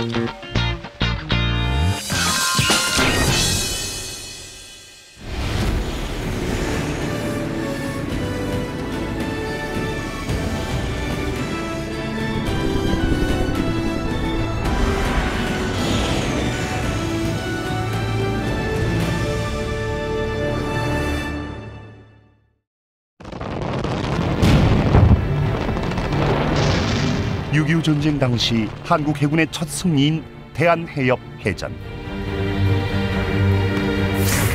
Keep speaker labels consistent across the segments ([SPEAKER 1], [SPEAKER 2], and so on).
[SPEAKER 1] (6.25) 전쟁 당시 한국 해군의 첫 승리인 대한해협해전.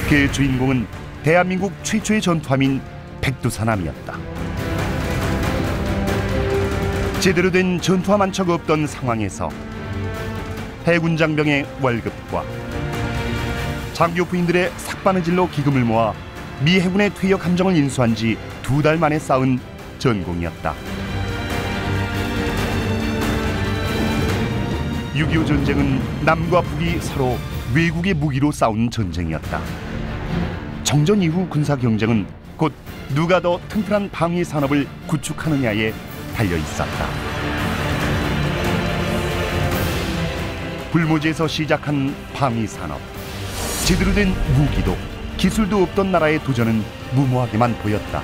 [SPEAKER 1] 그 주인공은 대한민국 최초의 전투함인 백두산함이었다. 제대로 된 전투함 한 척 없던 상황에서 해군 장병의 월급과 장교 부인들의 삭바느질로 기금을 모아 미 해군의 퇴역 함정을 인수한 지 2달 만에 쌓은 전공이었다. 6.25 전쟁은 남과 북이 서로 외국의 무기로 싸운 전쟁이었다. 정전 이후 군사 경쟁은 곧 누가 더 튼튼한 방위 산업을 구축하느냐에 달려 있었다. 불모지에서 시작한 방위 산업. 제대로 된 무기도 기술도 없던 나라의 도전은 무모하게만 보였다.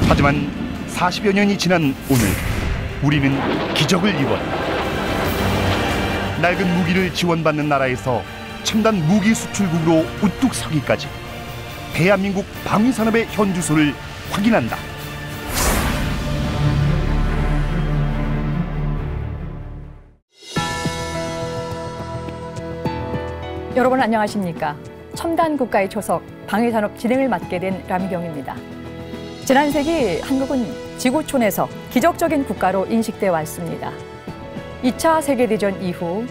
[SPEAKER 1] 하지만 40여 년이 지난 오늘 우리는 기적을 이뤘다. 낡은 무기를 지원받는 나라에서 첨단 무기 수출국으로 우뚝 서기까지 대한민국 방위산업의 현주소를 확인한다.
[SPEAKER 2] 여러분 안녕하십니까? 첨단 국가의 초석, 방위산업 진행을 맡게 된 라미경입니다. 지난 세기 한국은 지구촌에서 기적적인 국가로 인식돼 왔습니다. 2차 세계대전 이후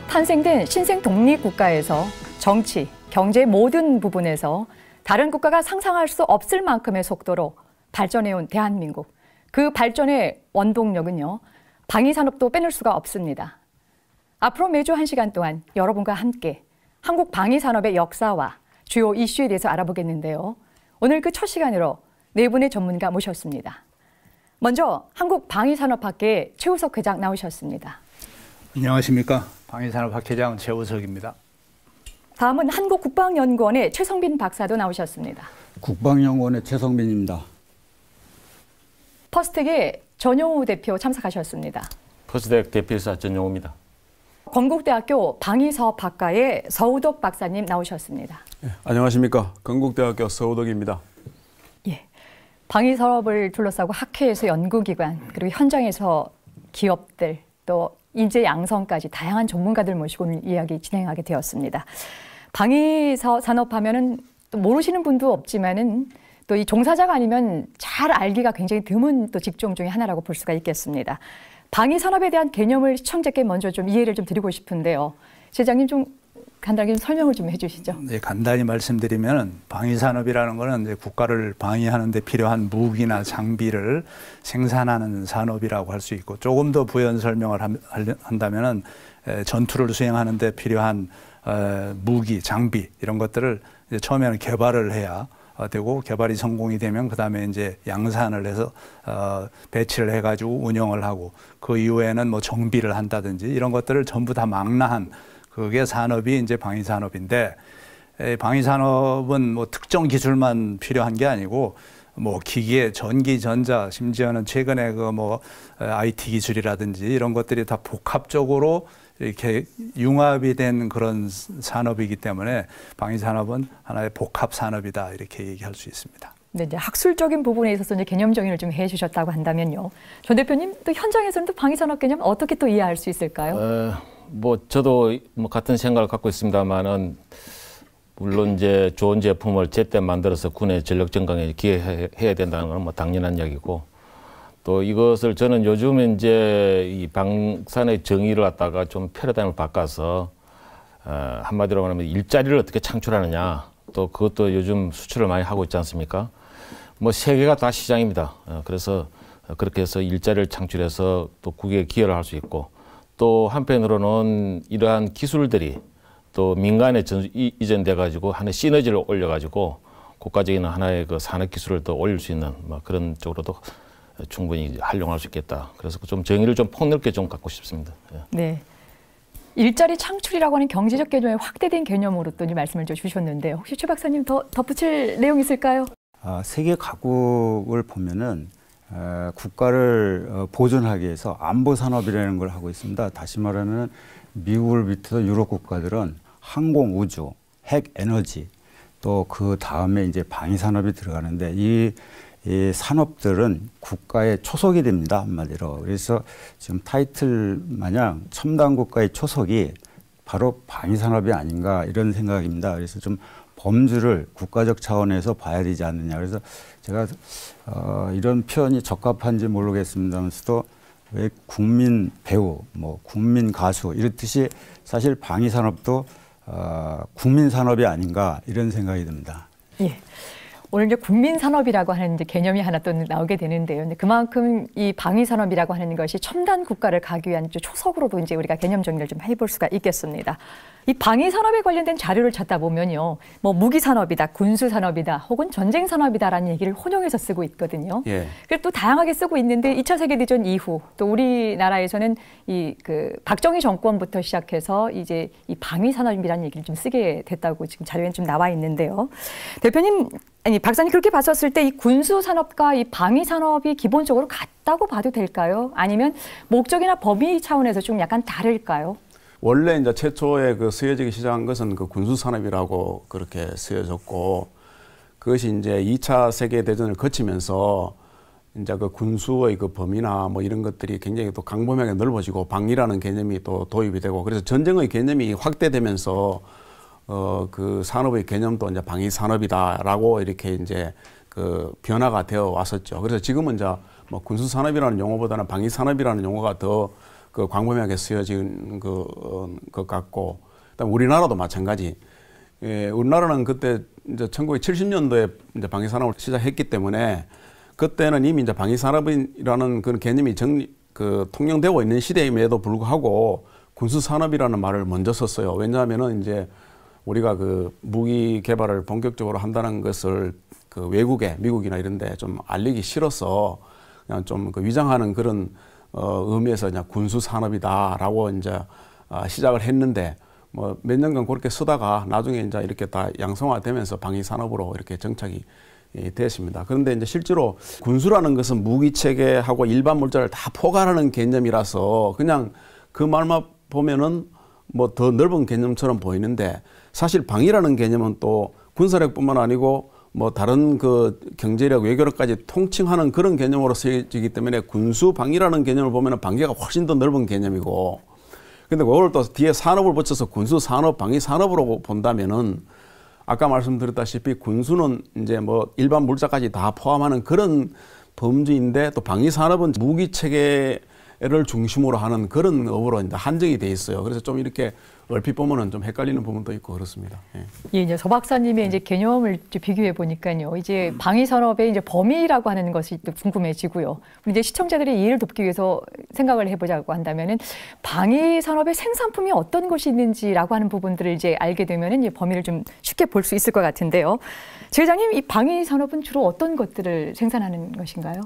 [SPEAKER 2] 탄생된 신생 독립국가에서 정치, 경제 모든 부분에서 다른 국가가 상상할 수 없을 만큼의 속도로 발전해온 대한민국. 그 발전의 원동력은요, 방위산업도 빼놓을 수가 없습니다. 앞으로 매주 1시간 동안 여러분과 함께 한국 방위산업의 역사와 주요 이슈에 대해서 알아보겠는데요. 오늘 그 첫 시간으로 네 분의 전문가 모셨습니다. 먼저 한국방위산업학회 최우석 회장 나오셨습니다.
[SPEAKER 3] 안녕하십니까. 방위산업학회장 최우석입니다.
[SPEAKER 2] 다음은 한국국방연구원의 최성빈 박사도 나오셨습니다.
[SPEAKER 4] 국방연구원의 최성빈입니다.
[SPEAKER 2] 퍼스텍의 전용우 대표 참석하셨습니다.
[SPEAKER 5] 퍼스텍 대표이사 전용우입니다.
[SPEAKER 2] 건국대학교 방위사업학과의 서우덕 박사님 나오셨습니다.
[SPEAKER 6] 네, 안녕하십니까. 건국대학교 서우덕입니다.
[SPEAKER 2] 예, 방위산업을 둘러싸고 학회에서 연구기관, 그리고 현장에서 기업들, 또 인재 양성까지 다양한 전문가들 모시고 오늘 이야기 진행하게 되었습니다. 방위산업 하면은 또 모르시는 분도 없지만은 또 이 종사자가 아니면 잘 알기가 굉장히 드문 또 직종 중에 하나라고 볼 수가 있겠습니다. 방위산업에 대한 개념을 시청자께 먼저 좀 이해를 좀 드리고 싶은데요. 실장님 좀 간단하게 설명을 좀 해주시죠.
[SPEAKER 3] 네, 간단히 말씀드리면 방위산업이라는 것은 이제 국가를 방위하는 데 필요한 무기나 장비를 생산하는 산업이라고 할 수 있고, 조금 더 부연 설명을 한다면 전투를 수행하는 데 필요한 무기, 장비 이런 것들을 이제 처음에는 개발을 해야 되고, 개발이 성공이 되면 그 다음에 이제 양산을 해서 배치를 해가지고 운영을 하고, 그 이후에는 뭐 정비를 한다든지 이런 것들을 전부 다 망라한 그게 산업이 이제 방위산업인데, 방위산업은 뭐 특정 기술만 필요한 게 아니고 뭐 기계, 전기, 전자, 심지어는 최근에 그 뭐 IT 기술이라든지 이런 것들이 다 복합적으로 이렇게 융합이 된 그런 산업이기 때문에 방위산업은 하나의 복합 산업이다 이렇게 얘기할 수 있습니다.
[SPEAKER 2] 네, 이제 학술적인 부분에 있어서 이제 개념 정의를 좀 해주셨다고 한다면요. 전 대표님 또 현장에서는 또 방위산업 개념 어떻게 또 이해할 수 있을까요?
[SPEAKER 5] 뭐 저도 뭐 같은 생각을 갖고 있습니다만은, 물론 이제 좋은 제품을 제때 만들어서 군의 전력 증강에 기여해야 된다는 건 뭐 당연한 이야기고, 또 이것을 저는 요즘에 이제 이 방산의 정의를 갖다가 좀 패러다임을 바꿔서 한마디로 말하면 일자리를 어떻게 창출하느냐, 또 그것도 요즘 수출을 많이 하고 있지 않습니까? 뭐 세계가 다 시장입니다. 그래서 그렇게 해서 일자리를 창출해서 또 국익에 기여를 할 수 있고, 또 한편으로는 이러한 기술들이 또 민간에 이전돼 가지고 하나의 시너지를 올려 가지고 국가적인 하나의 그 산업 기술을 더 올릴 수 있는 뭐 그런 쪽으로도 충분히 활용할 수 있겠다. 그래서 좀 정의를 좀 폭넓게 좀 갖고 싶습니다. 예.
[SPEAKER 2] 네. 일자리 창출이라고 하는 경제적 개념의 확대된 개념으로 또 말씀을 주셨는데 혹시 최 박사님 더 덧붙일 내용 있을까요?
[SPEAKER 4] 세계 각국을 보면은 국가를 보존하기 위해서 안보 산업이라는 걸 하고 있습니다. 다시 말하면 미국을 비롯해서 유럽 국가들은 항공, 우주, 핵, 에너지 또 그 다음에 이제 방위 산업이 들어가는데 이 산업들은 국가의 초석이 됩니다. 한마디로. 그래서 지금 타이틀 마냥 첨단 국가의 초석이 바로 방위 산업이 아닌가 이런 생각입니다. 그래서 좀 범주를 국가적 차원에서 봐야 되지 않느냐. 그래서 제가 이런 표현이 적합한지 모르겠습니다만서도 왜 국민 배우, 뭐 국민 가수 이렇듯이 사실 방위 산업도 국민 산업이 아닌가 이런 생각이 듭니다.
[SPEAKER 2] 예. 오늘 이제 국민 산업이라고 하는 이제 개념이 하나 또 나오게 되는데요. 근데 그만큼 이 방위 산업이라고 하는 것이 첨단 국가를 가기 위한 초석으로도 이제 우리가 개념 정리를 좀 해볼 수가 있겠습니다. 이 방위 산업에 관련된 자료를 찾다 보면요, 뭐 무기 산업이다, 군수 산업이다, 혹은 전쟁 산업이다라는 얘기를 혼용해서 쓰고 있거든요.
[SPEAKER 6] 예.
[SPEAKER 2] 그리고 또 다양하게 쓰고 있는데 2차 세계대전 이후 또 우리나라에서는 이 박정희 정권부터 시작해서 이제 이 방위 산업이라는 얘기를 좀 쓰게 됐다고 지금 자료에 좀 나와 있는데요. 대표님, 아니 박사님 그렇게 봤었을 때 이 군수 산업과 이 방위 산업이 기본적으로 같다고 봐도 될까요? 아니면 목적이나 범위 차원에서 좀 약간 다를까요?
[SPEAKER 6] 원래 이제 최초에 그 쓰여지기 시작한 것은 그 군수 산업이라고 그렇게 쓰여졌고, 그것이 이제 2차 세계 대전을 거치면서 이제 그 군수의 그 범위나 뭐 이런 것들이 굉장히 또 광범위하게 넓어지고 방위라는 개념이 또 도입이 되고, 그래서 전쟁의 개념이 확대되면서 그 산업의 개념도 이제 방위 산업이다라고 이렇게 이제 그 변화가 되어 왔었죠. 그래서 지금은 이제 뭐 군수 산업이라는 용어보다는 방위 산업이라는 용어가 더 그 광범위하게 쓰여진 것 같고, 그다음 우리나라도 마찬가지. 예, 우리나라는 그때 이제 1970년도에 이제 방위 산업을 시작했기 때문에 그때는 이미 이제 방위 산업이라는 그런 개념이 통용되고 있는 시대임에도 불구하고 군수 산업이라는 말을 먼저 썼어요. 왜냐하면은 이제 우리가 그 무기 개발을 본격적으로 한다는 것을 그 외국에 미국이나 이런 데 좀 알리기 싫어서 그냥 좀 그 위장하는 그런 의미에서 그냥 군수 산업이다라고 이제 시작을 했는데, 뭐 몇 년간 그렇게 쓰다가 나중에 이제 이렇게 다 양성화되면서 방위 산업으로 이렇게 정착이 됐습니다. 그런데 이제 실제로 군수라는 것은 무기 체계하고 일반 물자를 다 포괄하는 개념이라서 그냥 그 말만 보면은 뭐 더 넓은 개념처럼 보이는데, 사실 방위라는 개념은 또 군사력뿐만 아니고 뭐 다른 그 경제력, 외교력까지 통칭하는 그런 개념으로 쓰여지기 때문에 군수 방위라는 개념을 보면 방위가 훨씬 더 넓은 개념이고, 근데 그걸 또 뒤에 산업을 붙여서 군수 산업, 방위 산업으로 본다면은 아까 말씀드렸다시피 군수는 이제 뭐 일반 물자까지 다 포함하는 그런 범주인데, 또 방위 산업은 무기 체계를 중심으로 하는 그런 업으로 이제 한정이 돼 있어요. 그래서 좀 이렇게 얼핏 보면은 좀 헷갈리는 부분도 있고 그렇습니다. 예.
[SPEAKER 2] 예, 이제 서 박사님의 이제 개념을 비교해 보니까요. 이제 방위 산업의 이제 범위라고 하는 것이 또 궁금해지고요. 이제 시청자들의 이해를 돕기 위해서 생각을 해보자고 한다면은 방위 산업의 생산품이 어떤 것이 있는지라고 하는 부분들을 이제 알게 되면은 이제 범위를 좀 쉽게 볼 수 있을 것 같은데요. 지 회장님, 이 방위 산업은 주로 어떤 것들을 생산하는 것인가요?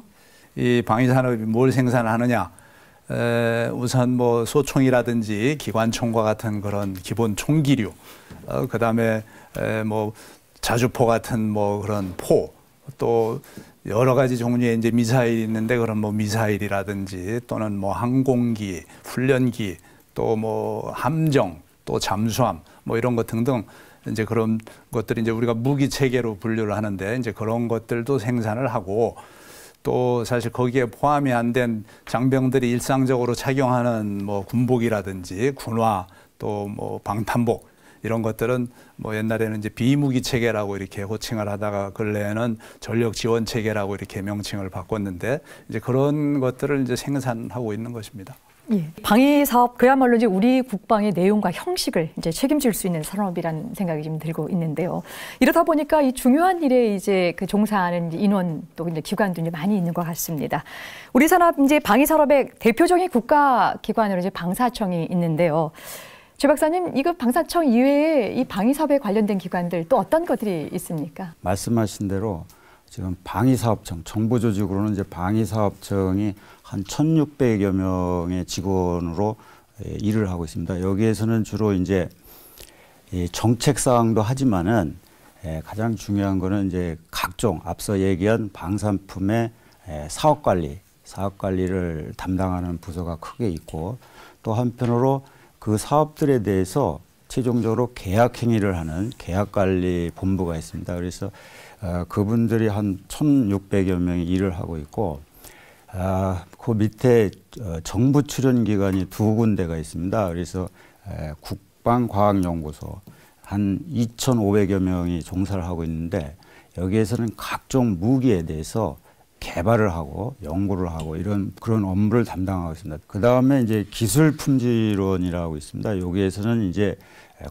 [SPEAKER 3] 이 방위 산업이 뭘 생산하느냐? 우선 뭐 소총이라든지 기관총과 같은 그런 기본 총기류, 그다음에 뭐 자주포 같은 뭐 그런 포, 또 여러 가지 종류의 이제 미사일이 있는데 그런 뭐 미사일이라든지 또는 뭐 항공기, 훈련기, 또 뭐 함정, 또 잠수함 뭐 이런 것 등등 이제 그런 것들이 이제 우리가 무기 체계로 분류를 하는데, 이제 그런 것들도 생산을 하고, 또 사실 거기에 포함이 안 된 장병들이 일상적으로 착용하는 뭐 군복이라든지 군화, 또 뭐 방탄복 이런 것들은 뭐 옛날에는 이제 비무기 체계라고 이렇게 호칭을 하다가 근래에는 전력 지원 체계라고 이렇게 명칭을 바꿨는데, 이제 그런 것들을 이제 생산하고 있는 것입니다.
[SPEAKER 2] 예. 방위 사업, 그야말로 이제 우리 국방의 내용과 형식을 이제 책임질 수 있는 산업이라는 생각이 좀 들고 있는데요. 이러다 보니까 이 중요한 일에 이제 그 종사하는 인원 또 이제 기관도 이제 많이 있는 것 같습니다. 우리 산업 이제 방위 산업의 대표적인 국가 기관으로 이제 방사청이 있는데요. 최 박사님, 이거 방사청 이외에 이 방위 사업에 관련된 기관들 또 어떤 것들이 있습니까?
[SPEAKER 4] 말씀하신 대로 지금 방위사업청, 정부 조직으로는 이제 방위사업청이 한 1,600여 명의 직원으로 일을 하고 있습니다. 여기에서는 주로 이제 정책 사항도 하지만은 가장 중요한 거는 이제 각종 앞서 얘기한 방산품의 사업 관리를 담당하는 부서가 크게 있고, 또 한편으로 그 사업들에 대해서 최종적으로 계약 행위를 하는 계약관리본부가 있습니다. 그래서 그분들이 한 1,600여 명이 일을 하고 있고, 그 밑에 정부 출연 기관이 2군데가 있습니다. 그래서 국방과학연구소 한 2,500여 명이 종사를 하고 있는데, 여기에서는 각종 무기에 대해서 개발을 하고 연구를 하고 그런 업무를 담당하고 있습니다. 그 다음에 이제 기술품질원이라고 있습니다. 여기에서는 이제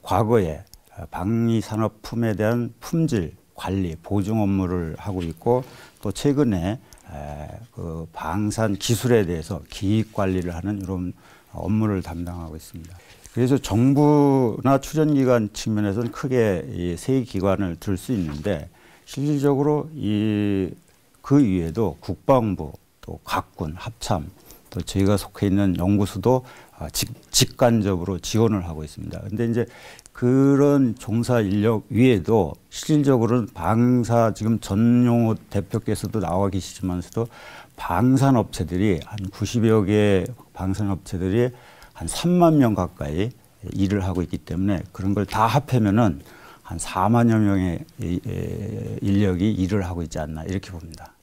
[SPEAKER 4] 과거에 방위산업품에 대한 품질 관리, 보증 업무를 하고 있고, 또 최근에 그 방산 기술에 대해서 기획 관리를 하는 이런 업무를 담당하고 있습니다. 그래서 정부나 출연기관 측면에서는 크게 이 세 기관을 들 수 있는데, 실질적으로 그 위에도 국방부, 또 각군, 합참, 또 저희가 속해 있는 연구소도 직간접으로 지원을 하고 있습니다. 근데 이제 그런 종사 인력 위에도 실질적으로는 지금 전용호 대표께서도 나와 계시지만서도 방산업체들이 한 90여 개 방산업체들이 한 3만 명 가까이 일을 하고 있기 때문에, 그런 걸 다 합하면은 한 4만여 명의 인력이 일을 하고 있지 않나, 이렇게 봅니다.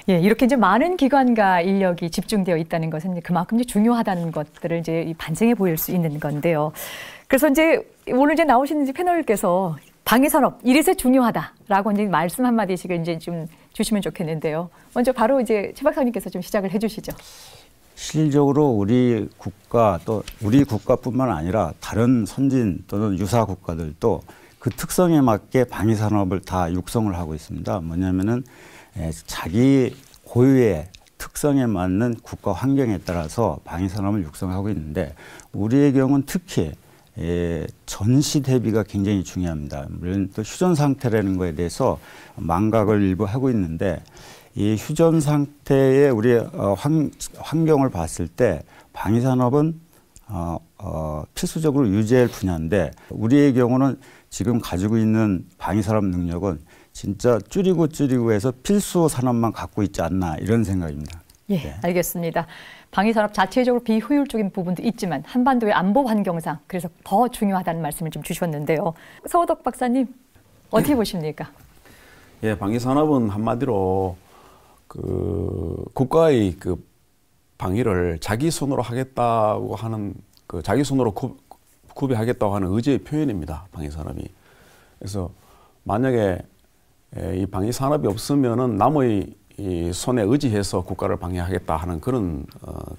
[SPEAKER 2] 예, 이렇게 이제 많은 기관과 인력이 집중되어 있다는 것은 그만큼 이제 중요하다는 것들을 이제 반증해 보일 수 있는 건데요. 그래서 이제 오늘 이제 나오신 패널께서 방위산업 이래서 중요하다라고 이제 말씀 한 마디씩을 이제 좀 주시면 좋겠는데요. 먼저 바로 이제 최 박사님께서 좀 시작을 해주시죠.
[SPEAKER 4] 실질적으로 우리 국가, 또 우리 국가뿐만 아니라 다른 선진 또는 유사 국가들도 그 특성에 맞게 방위산업을 다 육성을 하고 있습니다. 뭐냐면은 자기 고유의 특성에 맞는 국가 환경에 따라서 방위산업을 육성하고 있는데, 우리의 경우는 특히 전시 대비가 굉장히 중요합니다. 물론 또 휴전 상태라는 거에 대해서 망각을 일부 하고 있는데, 이 휴전 상태의 우리의 환경을 봤을 때 방위산업은 필수적으로 유지할 분야인데, 우리의 경우는 지금 가지고 있는 방위산업 능력은 진짜 줄이고 해서 필수 산업만 갖고 있지 않나, 이런 생각입니다.
[SPEAKER 2] 예, 네. 알겠습니다. 방위산업 자체적으로 비효율적인 부분도 있지만 한반도의 안보 환경상 그래서 더 중요하다는 말씀을 좀 주셨는데요. 서우덕 박사님 어떻게 보십니까?
[SPEAKER 6] 예, 방위산업은 한마디로 그 국가의 그 방위를 자기 손으로 하겠다고 하는, 그 자기 손으로 구비하겠다고 하는 의지의 표현입니다. 방위산업이. 그래서 만약에 이 방위산업이 없으면은 남의 이 손에 의지해서 국가를 방위하겠다 하는 그런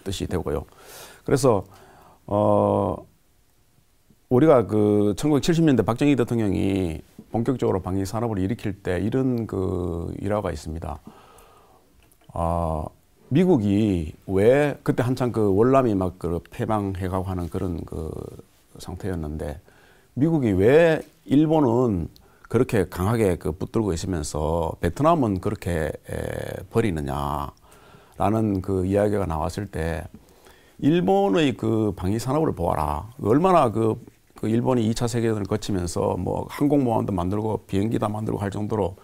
[SPEAKER 6] 뜻이 되고요. 그래서 우리가 그 1970년대 박정희 대통령이 본격적으로 방위산업을 일으킬 때 이런 그 일화가 있습니다. 미국이 왜 그때 한창 그 월남이 막 그 패망해가고 하는 그런 그 상태였는데, 미국이 왜 일본은 그렇게 강하게 그 붙들고 있으면서 베트남은 그렇게 버리느냐라는 그 이야기가 나왔을 때, 일본의 그 방위 산업을 보아라. 얼마나 그 일본이 2차 세계대전을 거치면서 뭐 항공모함도 만들고 비행기도 만들고 할 정도로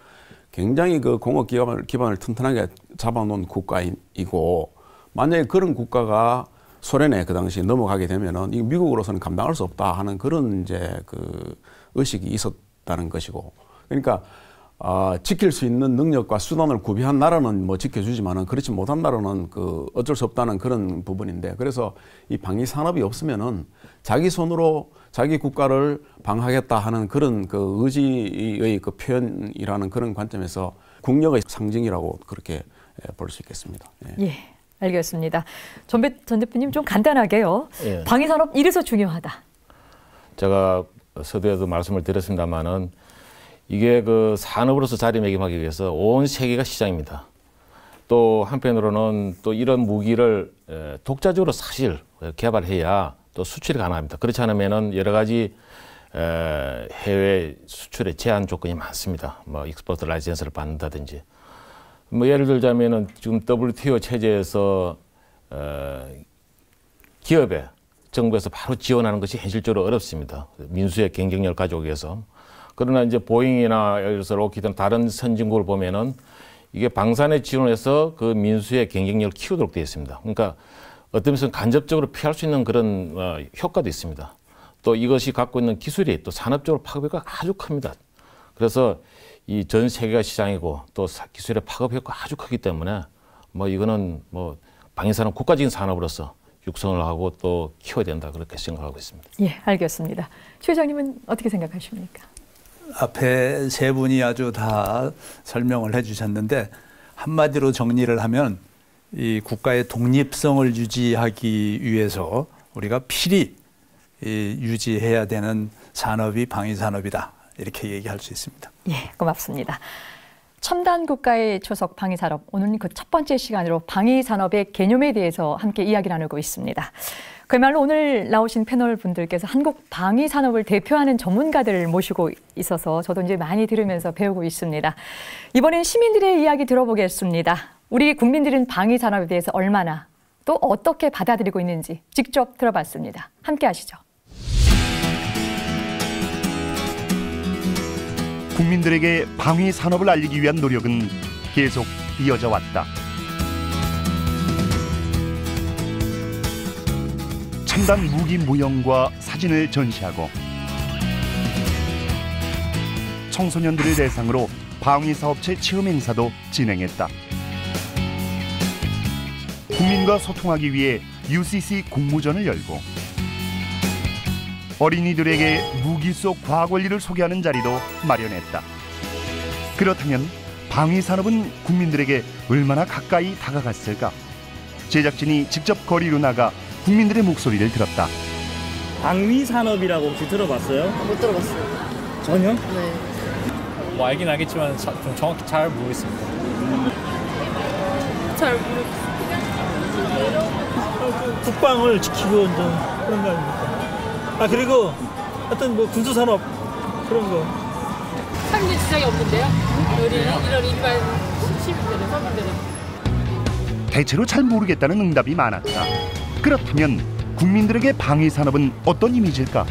[SPEAKER 6] 굉장히 그 공업 기반을 튼튼하게 잡아놓은 국가이고, 만약에 그런 국가가 소련에 그 당시 넘어가게 되면은 이 미국으로서는 감당할 수 없다 하는 그런 이제 그 의식이 있었다는 것이고, 그러니까 지킬 수 있는 능력과 수단을 구비한 나라는 뭐 지켜주지만은 그렇지 못한 나라는 그 어쩔 수 없다는 그런 부분인데, 그래서 이 방위 산업이 없으면은 자기 손으로 자기 국가를 방하겠다 하는 그런 그 의지의 그 표현이라는 그런 관점에서 국력의 상징이라고 그렇게 볼 수 있겠습니다.
[SPEAKER 2] 예. 알겠습니다. 전 대표님 좀 간단하게요.
[SPEAKER 5] 예.
[SPEAKER 2] 방위산업 이래서 중요하다.
[SPEAKER 5] 제가 서두에도 말씀을 드렸습니다만은 이게 그 산업으로서 자리매김하기 위해서 온 세계가 시장입니다. 또 한편으로는 또 이런 무기를 독자적으로 사실 개발해야 또 수출이 가능합니다. 그렇지 않으면은 여러 가지 해외 수출의 제한 조건이 많습니다. 뭐 익스포트 라이센스를 받는다든지. 뭐 예를 들자면은 지금 WTO 체제에서 기업에 정부에서 바로 지원하는 것이 현실적으로 어렵습니다. 민수의 경쟁력을 가져오기 위해서. 그러나 이제 보잉이나 예를 들어서 록히드나 다른 선진국을 보면은 이게 방산에 지원해서 그 민수의 경쟁력을 키우도록 되어 있습니다. 그러니까 어떤 면에서 간접적으로 피할 수 있는 그런 효과도 있습니다. 또 이것이 갖고 있는 기술이 또 산업적으로 파급 효과가 아주 큽니다. 그래서 이 전 세계가 시장이고 또 기술의 파급 효과가 아주 크기 때문에 뭐 이거는 뭐 방위산업 국가적인 산업으로서 육성을 하고 또 키워야 된다 그렇게 생각하고 있습니다.
[SPEAKER 2] 예, 알겠습니다. 최 회장님은 어떻게 생각하십니까?
[SPEAKER 3] 앞에 세 분이 아주 다 설명을 해주셨는데 한마디로 정리를 하면 이 국가의 독립성을 유지하기 위해서 우리가 필히 유지해야 되는 산업이 방위산업이다. 이렇게 얘기할 수 있습니다.
[SPEAKER 2] 예, 고맙습니다. 첨단 국가의 초석 방위산업, 오늘은 그 첫 번째 시간으로 방위산업의 개념에 대해서 함께 이야기 나누고 있습니다. 그야말로 오늘 나오신 패널 분들께서 한국 방위산업을 대표하는 전문가들을 모시고 있어서 저도 이제 많이 들으면서 배우고 있습니다. 이번엔 시민들의 이야기 들어보겠습니다. 우리 국민들은 방위산업에 대해서 얼마나 또 어떻게 받아들이고 있는지 직접 들어봤습니다. 함께 하시죠.
[SPEAKER 1] 국민들에게 방위 산업을 알리기 위한 노력은 계속 이어져 왔다. 첨단 무기 모형과 사진을 전시하고 청소년들을 대상으로 방위 사업체 체험 행사도 진행했다. 국민과 소통하기 위해 UCC 공모전을 열고 어린이들에게 무기 속 과학 원리를 소개하는 자리도 마련했다. 그렇다면 방위 산업은 국민들에게 얼마나 가까이 다가갔을까? 제작진이 직접 거리로 나가 국민들의 목소리를 들었다.
[SPEAKER 7] 방위 산업이라고 혹시 들어봤어요?
[SPEAKER 8] 못 들어봤어요.
[SPEAKER 7] 전혀?
[SPEAKER 8] 네.
[SPEAKER 7] 뭐 알긴 알겠지만 좀 정확히 잘 모르겠습니다.
[SPEAKER 8] 잘 모르겠어요.
[SPEAKER 7] 국방을 지키고 이제 그런 거 아닙니까? 아 그리고 어떤 뭐 군수 산업 그런 거.
[SPEAKER 8] 상대 지장이 없는데요? 이런 일반 시민들은 서민들은.
[SPEAKER 1] 대체로 잘 모르겠다는 응답이 많았다. 그렇다면 국민들에게 방위 산업은 어떤 이미지일까?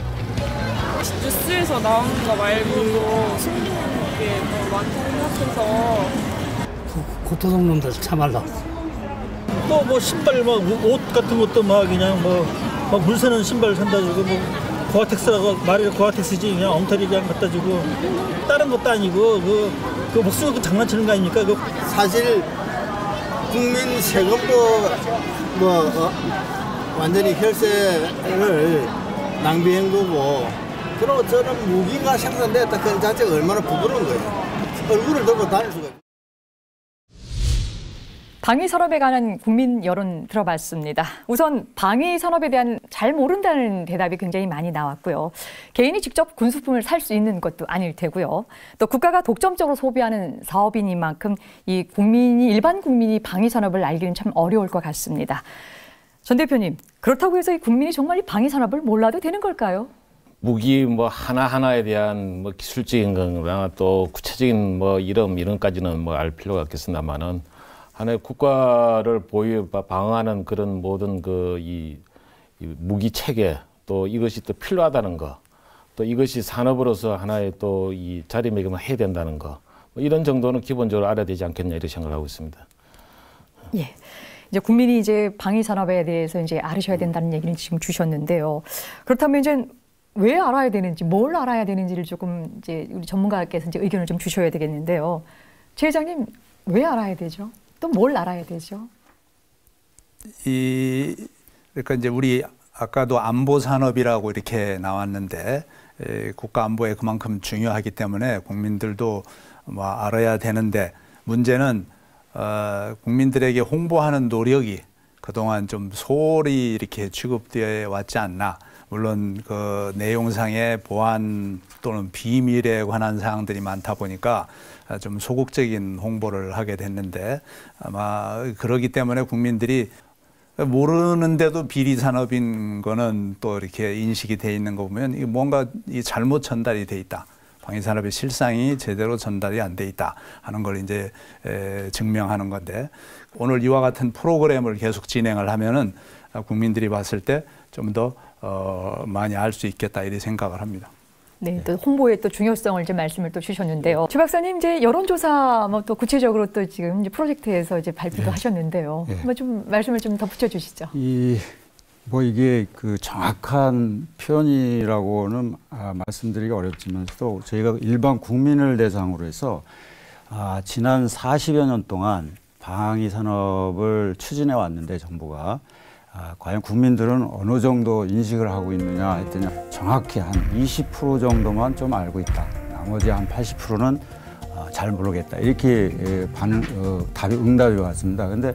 [SPEAKER 8] 뉴스에서 나오는 거 말고도 신기한 게 너무 많다고 생각해서.
[SPEAKER 9] 고토동 놈들 참말로.
[SPEAKER 7] 또 뭐 신발 막 옷 같은 것도 막 그냥 막 물 새는 신발 산다 주고 뭐 고아텍스라고 말이 고아텍스지 그냥 엉터리 그냥 갖다 주고 다른 것도 아니고 그 목숨 갖고 장난치는 거 아닙니까?
[SPEAKER 9] 사실 국민 세금도 완전히 혈세를 낭비한 거고 그리고 저런 무기가 생산됐다 그 자체가 얼마나 부끄러운 거예요. 얼굴을 들고 다닐 수가 있어요.
[SPEAKER 2] 방위 산업에 관한 국민 여론 들어봤습니다. 우선 방위 산업에 대한 잘 모른다는 대답이 굉장히 많이 나왔고요. 개인이 직접 군수품을 살 수 있는 것도 아닐 테고요. 또 국가가 독점적으로 소비하는 사업이니만큼 이 일반 국민이 방위 산업을 알기는 참 어려울 것 같습니다. 전 대표님, 그렇다고 해서 이 국민이 정말 이 방위 산업을 몰라도 되는 걸까요?
[SPEAKER 5] 무기 뭐 하나하나에 대한 뭐 기술적인 거나 또 구체적인 뭐 이름까지는 뭐 알 필요가 없겠습니다만은 하나의 국가를 방어하는 그런 모든 이 무기 체계 또 이것이 또 필요하다는 거, 또 이것이 산업으로서 하나의 또 이 자리매김을 해야 된다는 거, 뭐 이런 정도는 기본적으로 알아야 되지 않겠냐 이렇게 생각하고 있습니다.
[SPEAKER 2] 예. 이제 국민이 이제 방위 산업에 대해서 이제 알으셔야 된다는 얘기는 지금 주셨는데요. 그렇다면 이제 왜 알아야 되는지, 뭘 알아야 되는지를 조금 이제 우리 전문가께서 이제 의견을 좀 주셔야 되겠는데요. 최 회장님, 왜 알아야 되죠? 또 뭘 알아야 되죠?
[SPEAKER 3] 그러니까 이제 우리 아까도 안보 산업이라고 이렇게 나왔는데 국가 안보에 그만큼 중요하기 때문에 국민들도 뭐 알아야 되는데 문제는 국민들에게 홍보하는 노력이 그동안 좀 소홀히 이렇게 취급되어 왔지 않나. 물론 그 내용상의 보안 또는 비밀에 관한 사항들이 많다 보니까 좀 소극적인 홍보를 하게 됐는데 아마 그러기 때문에 국민들이 모르는데도 비리 산업인 거는 또 이렇게 인식이 돼 있는 거 보면 뭔가 잘못 전달이 돼 있다. 방위산업의 실상이 제대로 전달이 안 돼 있다 하는 걸 이제 증명하는 건데, 오늘 이와 같은 프로그램을 계속 진행을 하면은 국민들이 봤을 때 좀 더 많이 알 수 있겠다 이렇게 생각을 합니다.
[SPEAKER 2] 네, 또 홍보의 또 중요성을 이제 말씀을 또 주셨는데요. 최 박사님, 이제 여론조사 뭐 또 구체적으로 또 지금 이제 프로젝트에서 이제 발표도 하셨는데요. 뭐 좀 말씀을 좀 덧붙여 주시죠.
[SPEAKER 4] 뭐 이게 그 정확한 표현이라고는 말씀드리기 어렵지만서도 저희가 일반 국민을 대상으로 해서 지난 40여 년 동안 방위 산업을 추진해 왔는데 정부가 과연 국민들은 어느 정도 인식을 하고 있느냐 했더니 정확히 한 20% 정도만 좀 알고 있다. 나머지 한 80%는 잘 모르겠다. 이렇게 응답이 왔습니다. 근데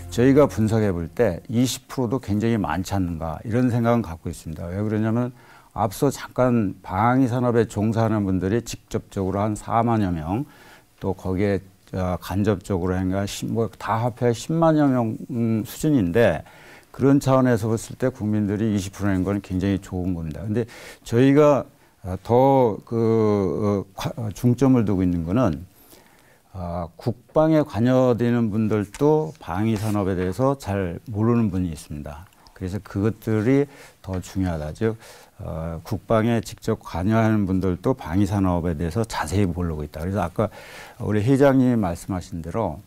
[SPEAKER 4] 저희가 분석해 볼 때 20%도 굉장히 많지 않는가 이런 생각은 갖고 있습니다. 왜 그러냐면 앞서 잠깐 방위 산업에 종사하는 분들이 직접적으로 한 4만여 명, 또 거기에 간접적으로 다 합해 10만여 명 수준인데, 그런 차원에서 봤을 때 국민들이 20%인 건 굉장히 좋은 겁니다. 근데 저희가 더 중점을 두고 있는 거는 국방에 관여되는 분들도 방위 산업에 대해서 잘 모르는 분이 있습니다. 그래서 그것들이 더 중요하다. 즉 국방에 직접 관여하는 분들도 방위 산업에 대해서 자세히 모르고 있다. 그래서 아까 우리 회장님이 말씀하신 대로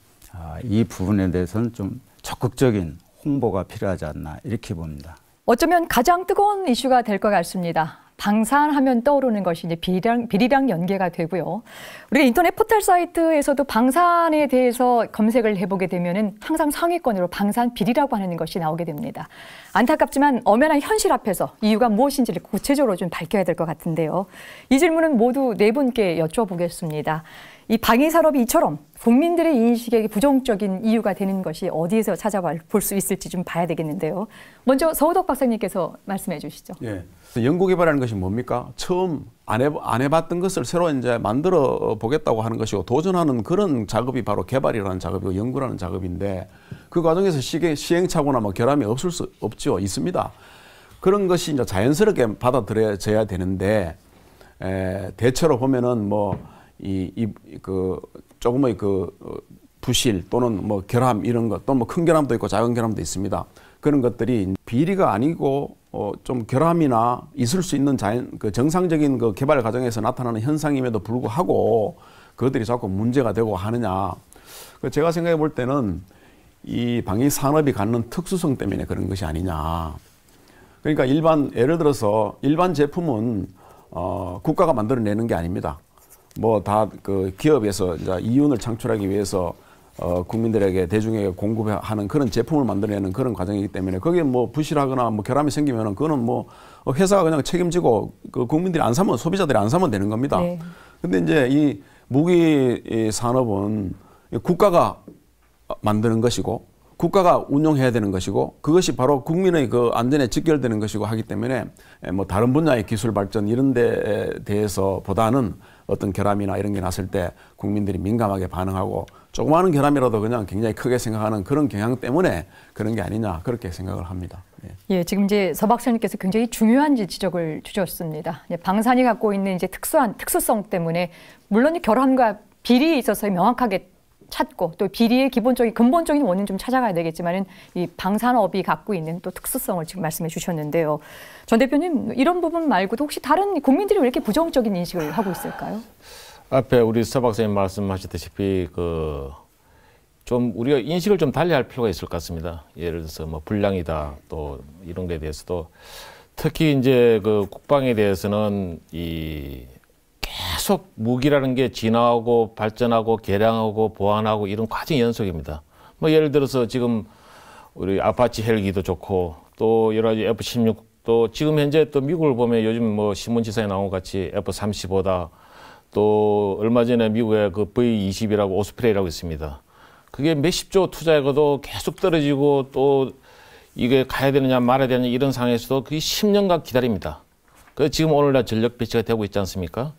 [SPEAKER 4] 이 부분에 대해서는 좀 적극적인 홍보가 필요하지 않나 이렇게 봅니다.
[SPEAKER 2] 어쩌면 가장 뜨거운 이슈가 될 것 같습니다. 방산하면 떠오르는 것이 이제 비리랑 연계가 되고요. 우리가 인터넷 포털 사이트에서도 방산에 대해서 검색을 해보게 되면은 항상 상위권으로 방산 비리라고 하는 것이 나오게 됩니다. 안타깝지만 엄연한 현실 앞에서 이유가 무엇인지를 구체적으로 좀 밝혀야 될 것 같은데요. 이 질문은 모두 네 분께 여쭤보겠습니다. 이 방위 산업이 이처럼 국민들의 인식에 부정적인 이유가 되는 것이 어디에서 찾아볼 수 있을지 좀 봐야 되겠는데요. 먼저 서우덕 박사님께서 말씀해 주시죠.
[SPEAKER 6] 예. 연구개발하는 것이 뭡니까? 처음 안 해봤던 것을 새로 이제 만들어 보겠다고 하는 것이고, 도전하는 그런 작업이 바로 개발이라는 작업이고 연구라는 작업인데, 그 과정에서 시행착오나 뭐 결함이 없을 수 없죠. 있습니다. 그런 것이 이제 자연스럽게 받아들여져야 되는데, 대체로 보면은 뭐 조금의 부실 또는 뭐 결함 이런 것, 또 뭐 큰 결함도 있고 작은 결함도 있습니다. 그런 것들이 비리가 아니고 좀 결함이나 있을 수 있는 정상적인 그 개발 과정에서 나타나는 현상임에도 불구하고 그것들이 자꾸 문제가 되고 하느냐. 제가 생각해 볼 때는 이 방위 산업이 갖는 특수성 때문에 그런 것이 아니냐. 그러니까 예를 들어서 일반 제품은 국가가 만들어내는 게 아닙니다. 뭐 다 그 기업에서 이제 이윤을 창출하기 위해서 국민들에게 대중에게 공급하는 그런 제품을 만들어내는 그런 과정이기 때문에 거기에 뭐 부실하거나 뭐 결함이 생기면은 그거는 뭐 회사가 그냥 책임지고 그 국민들이 안 사면, 소비자들이 안 사면 되는 겁니다. 네. 근데 이제 이 무기 산업은 국가가 만드는 것이고 국가가 운용해야 되는 것이고 그것이 바로 국민의 그 안전에 직결되는 것이고 하기 때문에 뭐 다른 분야의 기술 발전 이런 데에 대해서 보다는 어떤 결함이나 이런 게 났을 때 국민들이 민감하게 반응하고 조그마한 결함이라도 그냥 굉장히 크게 생각하는 그런 경향 때문에 그런 게 아니냐 그렇게 생각을 합니다.
[SPEAKER 2] 예, 지금 이제 서 박사님께서 굉장히 중요한 지적을 주셨습니다. 방산이 갖고 있는 이제 특수성 때문에 물론 결함과 비리에 있어서 명확하게 찾고 또 비리의 근본적인 원인 좀 찾아가야 되겠지만은 이 방산업이 갖고 있는 또 특수성을 지금 말씀해 주셨는데요. 전 대표님, 이런 부분 말고도 혹시 다른 국민들이 왜 이렇게 부정적인 인식을 하고 있을까요?
[SPEAKER 5] 앞에 우리 서 박사님 말씀하셨다시피 좀 우리가 인식을 좀 달리할 필요가 있을 것 같습니다. 예를 들어서 뭐 불량이다 또 이런 거에 대해서도 특히 이제 그 국방에 대해서는 계속 무기라는 게 진화하고 발전하고 개량하고 보완하고 이런 과정 연속입니다. 뭐 예를 들어서 지금 우리 아파치 헬기도 좋고 또 여러 가지 F-16 또 지금 현재 또 미국을 보면 요즘 뭐 신문지사에 나온 것 같이 F-35다 또 얼마 전에 미국의 그 V-20이라고 오스프레이라고 있습니다. 그게 몇십조 투자해도 계속 떨어지고 또 이게 가야 되느냐 말아야 되느냐 이런 상황에서도 그게 10년간 기다립니다. 그래서 지금 오늘날 전력 배치가 되고 있지 않습니까?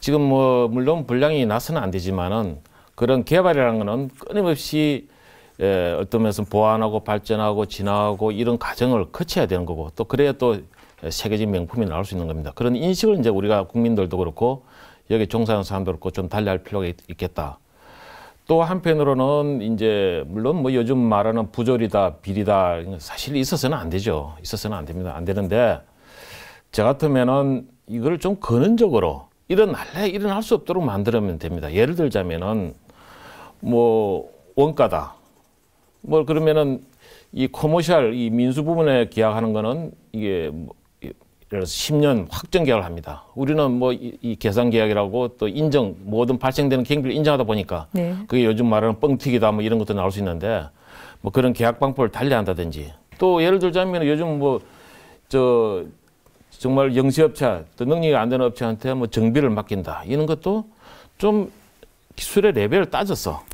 [SPEAKER 5] 지금 뭐 물론 불량이 나서는 안 되지만은 그런 개발이라는 거는 끊임없이 어떤 면에서 보완하고 발전하고 진화하고 이런 과정을 거쳐야 되는 거고 또 그래야 또 세계적인 명품이 나올 수 있는 겁니다. 그런 인식을 이제 우리가 국민들도 그렇고 여기 종사하는 사람들과 좀 달리할 필요가 있겠다. 또 한편으로는 이제 물론 뭐 요즘 말하는 부조리다, 비리다 사실 있어서는 안 되죠. 있어서는 안 됩니다. 안 되는데 저 같으면은 이걸 좀 근원적으로 일어날 수 없도록 만들면 됩니다. 예를 들자면은 뭐 원가다. 뭐 그러면은 이 커머셜, 이 민수 부분에 계약하는 거는 이게 뭐 예를 들어서 10년 확정 계약을 합니다. 우리는 뭐 이 계산 계약이라고 또 인정, 모든 발생되는 경비를 인정하다 보니까
[SPEAKER 2] 네.
[SPEAKER 5] 그게 요즘 말하는 뻥튀기다 뭐 이런 것도 나올 수 있는데 뭐 그런 계약 방법을 달리한다든지 또 예를 들자면 요즘 뭐 정말 영세업체, 또 능력이 안 되는 업체한테 뭐 정비를 맡긴다. 이런 것도 좀 기술의 레벨을 따져서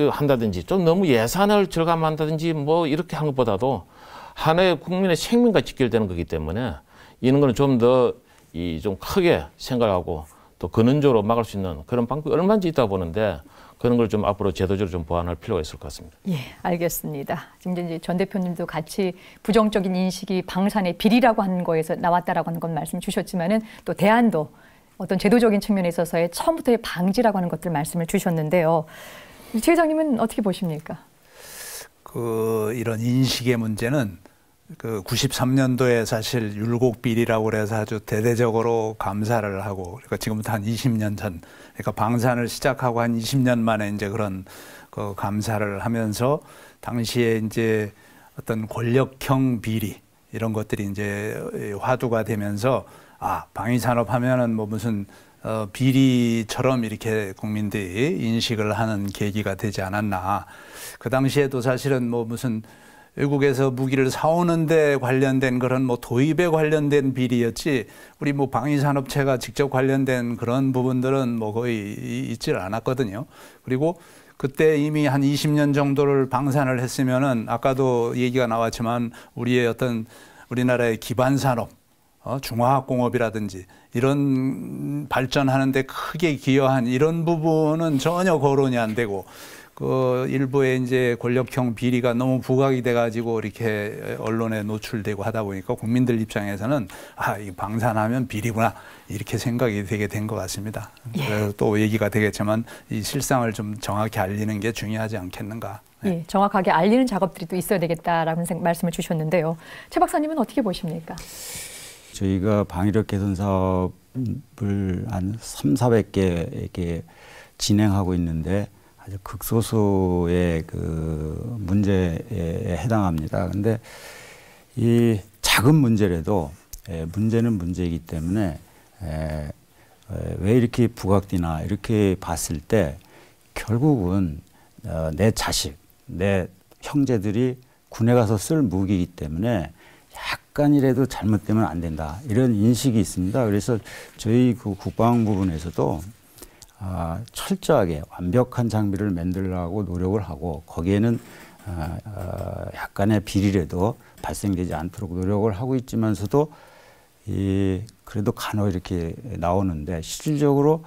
[SPEAKER 5] 한다든지 좀 너무 예산을 절감한다든지 뭐 이렇게 한 것보다도 하나의 국민의 생명과 직결되는 거기 때문에 이런 거는 좀 더 좀 크게 생각하고 또 근원적으로 막을 수 있는 그런 방법이 얼마든지 있다 보는데 그런 걸 좀 앞으로 제도적으로 좀 보완할 필요가 있을 것 같습니다.
[SPEAKER 2] 예, 알겠습니다. 지금 이제 전 대표님도 같이 부정적인 인식이 방산의 비리라고 하는 거에서 나왔다라고 하는 건 말씀 주셨지만은 또 대안도 어떤 제도적인 측면에 있어서의 처음부터의 방지라고 하는 것들 말씀을 주셨는데요. 최 회장님은 어떻게 보십니까?
[SPEAKER 3] 이런 인식의 문제는 93년도에 사실 율곡비리라고 그래서 아주 대대적으로 감사를 하고, 그러니까 지금부터 한 20년 전, 그러니까 방산을 시작하고 한 20년 만에 이제 그런 감사를 하면서 당시에 이제 어떤 권력형 비리 이런 것들이 이제 화두가 되면서 방위산업 하면은 뭐 무슨 비리처럼 이렇게 국민들이 인식을 하는 계기가 되지 않았나. 그 당시에도 사실은 뭐 무슨 외국에서 무기를 사오는데 관련된 그런 뭐 도입에 관련된 비리였지 우리 뭐 방위산업체가 직접 관련된 그런 부분들은 뭐 거의 있질 않았거든요. 그리고 그때 이미 한 20년 정도를 방산을 했으면은 아까도 얘기가 나왔지만 우리의 어떤 우리나라의 기반 산업, 중화학공업이라든지 이런 발전하는 데 크게 기여한 이런 부분은 전혀 거론이 안 되고 일부의 이제 권력형 비리가 너무 부각이 돼가지고 이렇게 언론에 노출되고 하다 보니까 국민들 입장에서는 이 방산하면 비리구나 이렇게 생각이 되게 된 것 같습니다.
[SPEAKER 2] 예.
[SPEAKER 3] 또 얘기가 되겠지만 이 실상을 좀 정확히 알리는 게 중요하지 않겠는가. 네.
[SPEAKER 2] 예, 정확하게 알리는 작업들이 또 있어야 되겠다라는 말씀을 주셨는데요. 최 박사님은 어떻게 보십니까?
[SPEAKER 4] 저희가 방위력 개선 사업을 한 300~400개 이렇게 진행하고 있는데 아주 극소수의 그 문제에 해당합니다. 근데 이 작은 문제라도 문제는 문제이기 때문에 왜 이렇게 부각되나 이렇게 봤을 때 결국은 내 자식, 내 형제들이 군에 가서 쓸 무기이기 때문에 약간이라도 잘못되면 안 된다. 이런 인식이 있습니다. 그래서 저희 그 국방 부분에서도 철저하게 완벽한 장비를 만들려고 노력을 하고 거기에는 약간의 비리라도 발생되지 않도록 노력을 하고 있지만서도 그래도 간혹 이렇게 나오는데 실질적으로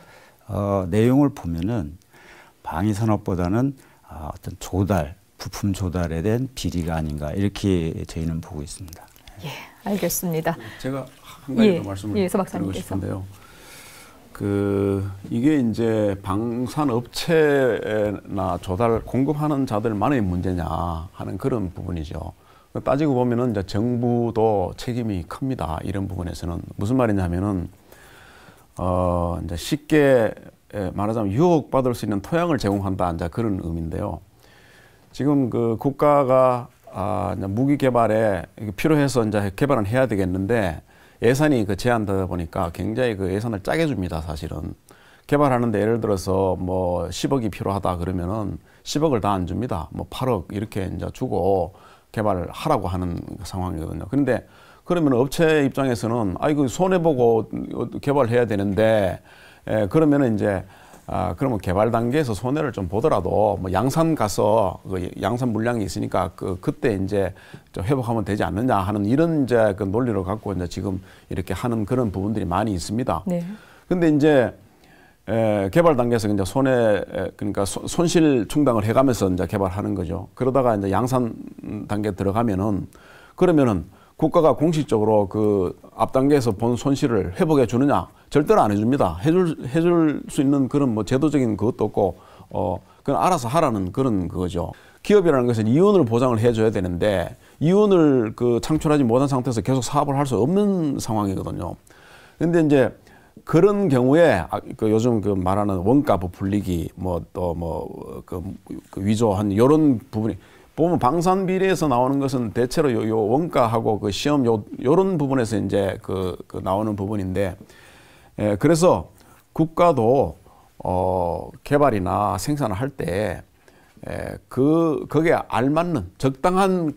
[SPEAKER 4] 내용을 보면은 방위산업보다는 어떤 부품 조달에 대한 비리가 아닌가 이렇게 저희는 보고 있습니다.
[SPEAKER 2] 예, 알겠습니다.
[SPEAKER 6] 제가 한 가지 더 말씀을 드리고 싶은데요. 이게 이제 방산업체나 조달 공급하는 자들만의 문제냐 하는 그런 부분이죠. 따지고 보면은 이제 정부도 책임이 큽니다. 이런 부분에서는 무슨 말이냐면은 이제 쉽게 말하자면 유혹받을 수 있는 토양을 제공한다 이제 그런 의미인데요. 지금 그 국가가 무기 개발에 필요해서 이제 개발은 해야 되겠는데. 예산이 제한되다 보니까 굉장히 예산을 짜게 줍니다, 사실은. 개발하는데 예를 들어서 뭐 10억이 필요하다 그러면은 10억을 다 안 줍니다. 뭐 8억 이렇게 이제 주고 개발을 하라고 하는 상황이거든요. 그런데 그러면 업체 입장에서는 이거 손해보고 개발해야 되는데, 그러면은 이제 그러면 개발 단계에서 손해를 좀 보더라도 뭐 양산 가서 양산 물량이 있으니까 그때 이제 회복하면 되지 않느냐 하는 이런 이제 그 논리를 갖고 이제 지금 이렇게 하는 그런 부분들이 많이 있습니다. 네. 근데 이제 개발 단계에서 이제 그러니까 손실 충당을 해가면서 이제 개발하는 거죠. 그러다가 이제 양산 단계 들어가면은 그러면은 국가가 공식적으로 그 앞 단계에서 본 손실을 회복해 주느냐? 절대로 안 해줍니다. 해줄 수 있는 그런 뭐 제도적인 그것도 없고, 그건 알아서 하라는 그런 거죠. 기업이라는 것은 이윤을 보장을 해줘야 되는데, 이윤을 창출하지 못한 상태에서 계속 사업을 할 수 없는 상황이거든요. 근데 이제 그런 경우에 요즘 말하는 원가 부풀리기, 위조한 이런 부분이 보면 방산 비례에서 나오는 것은 대체로 요 원가하고 시험 요런 부분에서 이제 나오는 부분인데, 그래서 국가도 개발이나 생산을 할 때 거기에 알맞는 적당한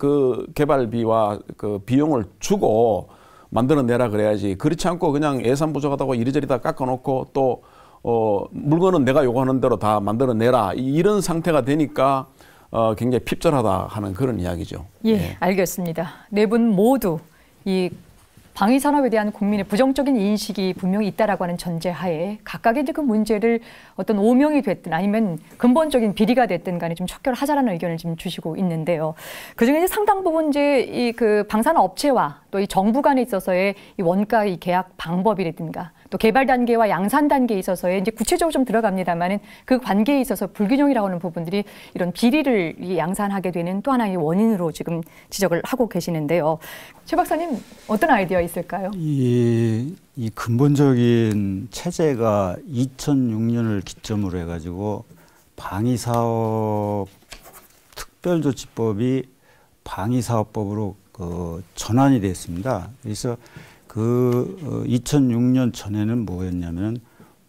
[SPEAKER 6] 개발비와 비용을 주고 만들어내라 그래야지, 그렇지 않고 그냥 예산 부족하다고 이리저리 다 깎아놓고 또 물건은 내가 요구하는 대로 다 만들어내라, 이런 상태가 되니까 굉장히 핍절하다 하는 그런 이야기죠.
[SPEAKER 2] 예, 알겠습니다. 네 분 모두 이 방위산업에 대한 국민의 부정적인 인식이 분명히 있다라고 하는 전제하에 각각의 그 문제를 어떤 오명이 됐든 아니면 근본적인 비리가 됐든 간에 좀 척결하자라는 의견을 지금 주시고 있는데요. 그중에 이제 상당 부분 이제 이 방산업 업체와 또 이 정부 간에 있어서의 이 원가 이 계약 방법이라든가 또 개발 단계와 양산 단계에 있어서의 이제 구체적으로 좀 들어갑니다만은 그 관계에 있어서 불균형이라고 하는 부분들이 이런 비리를 양산하게 되는 또 하나의 원인으로 지금 지적을 하고 계시는데요. 최 박사님, 어떤 아이디어 있을까요?
[SPEAKER 4] 이 근본적인 체제가 2006년을 기점으로 해가지고 방위사업 특별조치법이 방위사업법으로 전환이 됐습니다. 그래서 2006년 전에는 뭐였냐면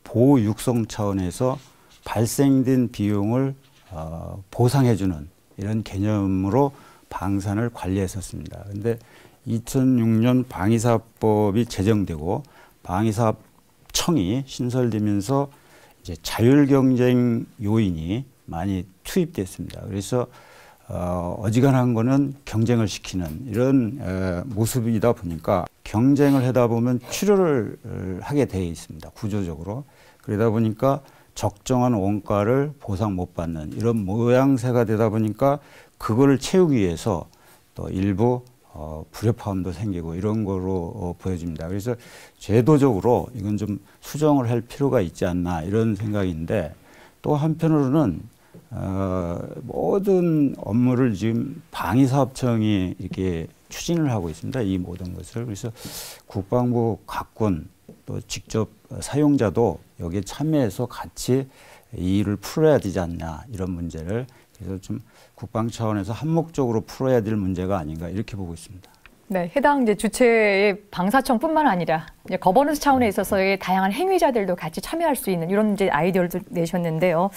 [SPEAKER 4] 보호 육성 차원에서 발생된 비용을 보상해주는 이런 개념으로 방산을 관리했었습니다. 그런데 2006년 방위사업법이 제정되고 방위사업청이 신설되면서 이제 자율경쟁 요인이 많이 투입됐습니다. 그래서 어지간한 거는 경쟁을 시키는 이런 모습이다 보니까 경쟁을 하다 보면 출혈을 하게 되어 있습니다. 구조적으로. 그러다 보니까 적정한 원가를 보상 못 받는 이런 모양새가 되다 보니까 그거를 채우기 위해서 또 일부 불협화음도 생기고 이런 거로 보여집니다. 그래서 제도적으로 이건 좀 수정을 할 필요가 있지 않나 이런 생각인데, 또 한편으로는 모든 업무를 지금 방위사업청이 이렇게 추진을 하고 있습니다. 이 모든 것을. 그래서 국방부 각군 또 직접 사용자도 여기에 참여해서 같이 이 일을 풀어야 되지 않냐, 이런 문제를. 그래서 좀 국방 차원에서 한목적으로 풀어야 될 문제가 아닌가 이렇게 보고 있습니다.
[SPEAKER 2] 네, 해당 이제 주체의 방사청뿐만 아니라 이제 거버넌스 차원에 있어서의 다양한 행위자들도 같이 참여할 수 있는 이런 이제 아이디어를 내셨는데요.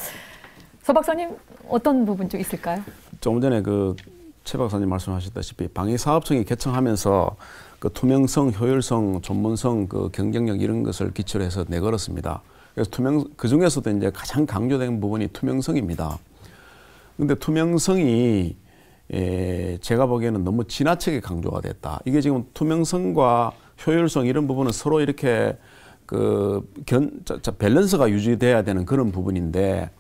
[SPEAKER 2] 서 박사님, 어떤 부분 좀 있을까요?
[SPEAKER 6] 조금 전에 최 박사님 말씀하셨다시피 방위사업청이 개청하면서 투명성, 효율성, 전문성, 경쟁력 이런 것을 기초로 해서 내걸었습니다. 그래서 그 중에서도 이제 가장 강조된 부분이 투명성입니다. 근데 투명성이 제가 보기에는 너무 지나치게 강조가 됐다. 이게 지금 투명성과 효율성 이런 부분은 서로 이렇게 밸런스가 유지돼야 되는 그런 부분인데,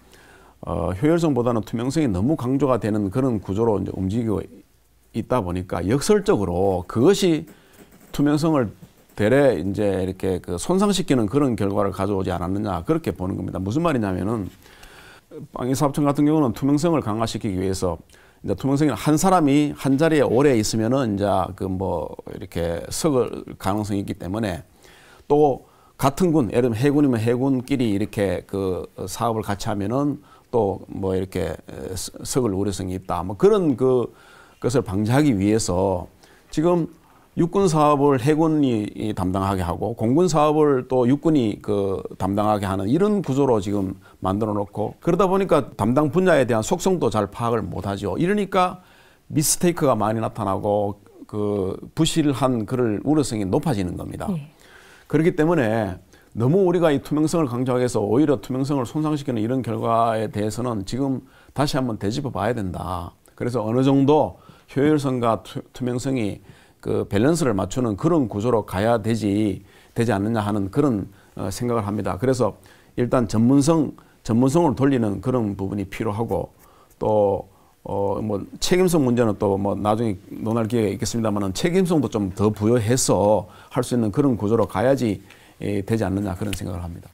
[SPEAKER 6] 효율성보다는 투명성이 너무 강조가 되는 그런 구조로 이제 움직이고 있다 보니까 역설적으로 그것이 투명성을 대래 이제 이렇게 손상시키는 그런 결과를 가져오지 않았느냐, 그렇게 보는 겁니다. 무슨 말이냐면은 방위사업청 같은 경우는 투명성을 강화시키기 위해서 이제 투명성이 한 사람이 한 자리에 오래 있으면은 이제 이렇게 썩을 가능성이 있기 때문에, 또 같은 군, 예를 들면 해군이면 해군끼리 이렇게 사업을 같이 하면은 또 이렇게 썩을 우려성이 있다. 그런 것을 방지하기 위해서 지금 육군 사업을 해군이 담당하게 하고 공군 사업을 또 육군이 담당하게 하는 이런 구조로 지금 만들어 놓고, 그러다 보니까 담당 분야에 대한 속성도 잘 파악을 못 하죠. 이러니까 미스테이크가 많이 나타나고 부실한 그럴 우려성이 높아지는 겁니다. 그렇기 때문에 너무 우리가 이 투명성을 강조하기 위해서 오히려 투명성을 손상시키는 이런 결과에 대해서는 지금 다시 한번 되짚어 봐야 된다. 그래서 어느 정도 효율성과 투명성이 밸런스를 맞추는 그런 구조로 가야 되지 않느냐 하는 그런 생각을 합니다. 그래서 일단 전문성을 돌리는 그런 부분이 필요하고, 또 책임성 문제는 또 나중에 논할 기회가 있겠습니다만은 책임성도 좀 더 부여해서 할 수 있는 그런 구조로 가야지 되지 않느냐 그런 생각을 합니다.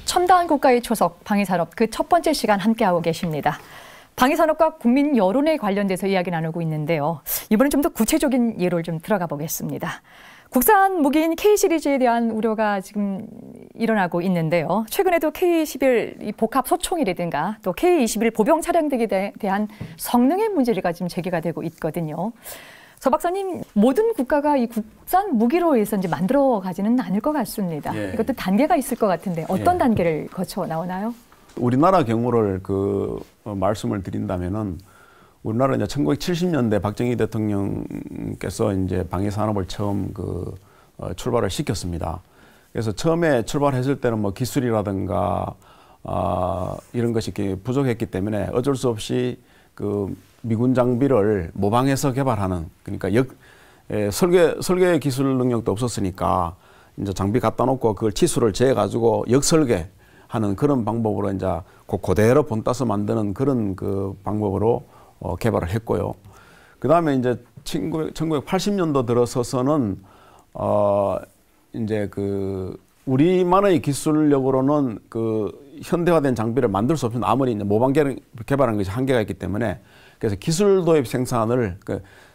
[SPEAKER 2] 첨단 국가의 초석, 방위산업 그 첫 번째 시간 함께하고 계십니다. 방위산업과 국민 여론에 관련돼서 이야기 나누고 있는데요. 이번엔 좀 더 구체적인 예를 좀 들어가 보겠습니다. 국산 무기인 K-시리즈에 대한 우려가 지금 일어나고 있는데요. 최근에도 K-11 복합 소총이라든가 또 K-21 보병 차량 등에 대한 성능의 문제가 지금 제기가 되고 있거든요. 서 박사님, 모든 국가가 이 국산 무기로 해서 이제 만들어 가지는 않을 것 같습니다.
[SPEAKER 6] 예.
[SPEAKER 2] 이것도 단계가 있을 것 같은데 어떤 단계를 거쳐 나오나요?
[SPEAKER 6] 우리나라 경우를 말씀을 드린다면은 우리나라 이제 1970년대 박정희 대통령께서 이제 방위 산업을 처음 출발을 시켰습니다. 그래서 처음에 출발했을 때는 뭐 기술이라든가 이런 것이 부족했기 때문에 어쩔 수 없이 미군 장비를 모방해서 개발하는, 그러니까 설계 기술 능력도 없었으니까 이제 장비 갖다 놓고 그걸 치수를 재해 가지고 역설계하는 그런 방법으로 이제 그대로 본따서 만드는 그런 방법으로 개발을 했고요. 그 다음에 이제 1980년도 들어서서는 이제 우리만의 기술력으로는 현대화된 장비를 만들 수 없으면 아무리 이제 모방 개발하는 것이 한계가 있기 때문에, 그래서 기술 도입 생산을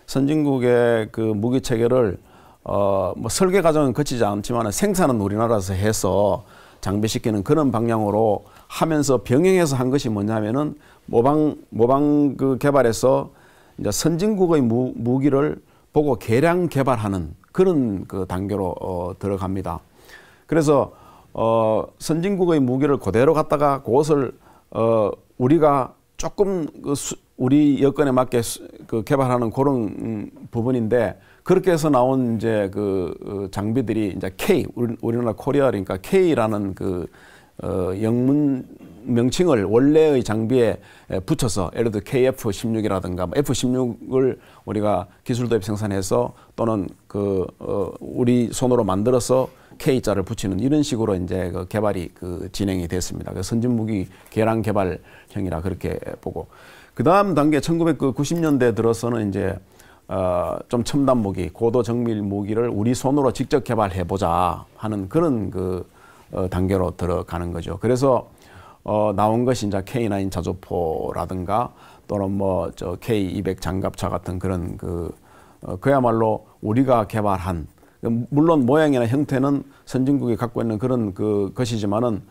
[SPEAKER 6] 선진국의 무기 체계를 뭐 설계 과정은 거치지 않지만 생산은 우리나라에서 해서 장비시키는 그런 방향으로 하면서 병행해서 한 것이 뭐냐면은 모방 개발해서 이제 선진국의 무기를 보고 개량 개발하는 그런 단계로 들어갑니다. 그래서 선진국의 무기를 그대로 갖다가 그것을 우리가 조금 우리 여건에 맞게 개발하는 그런 부분인데, 그렇게 해서 나온 이제 장비들이 이제 K, 우리나라 코리아, 그러니까 K라는 영문 명칭을 원래의 장비에 붙여서, 예를 들어 KF-16이라든가 F-16을 우리가 기술 도입 생산해서 또는 우리 손으로 만들어서 K자를 붙이는 이런 식으로 이제 개발이 진행이 됐습니다. 선진 무기 개량 개발형이라 그렇게 보고, 그 다음 단계 1990년대 들어서는 이제 좀 첨단 무기, 고도 정밀 무기를 우리 손으로 직접 개발해 보자 하는 그런 단계로 들어가는 거죠. 그래서 나온 것이 이제 K9 자주포라든가 또는 뭐 K200 장갑차 같은 그런 그야말로 우리가 개발한, 물론 모양이나 형태는 선진국이 갖고 있는 그런 것이지만은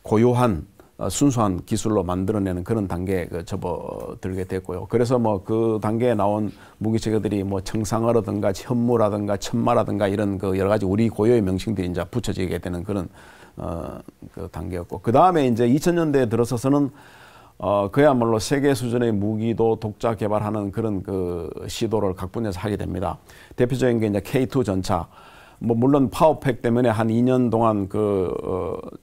[SPEAKER 6] 고유한 순수한 기술로 만들어내는 그런 단계에 접어들게 됐고요. 그래서 뭐 그 단계에 나온 무기 체계들이 뭐 청상어라든가 현무라든가 천마라든가 이런 여러 가지 우리 고유의 명칭들이 이제 붙여지게 되는 그런 단계였고, 그 다음에 이제 2000년대에 들어서서는 그야말로 세계 수준의 무기도 독자 개발하는 그런 시도를 각 분야에서 하게 됩니다. 대표적인 게 이제 K2 전차. 뭐 물론 파워팩 때문에 한 2년 동안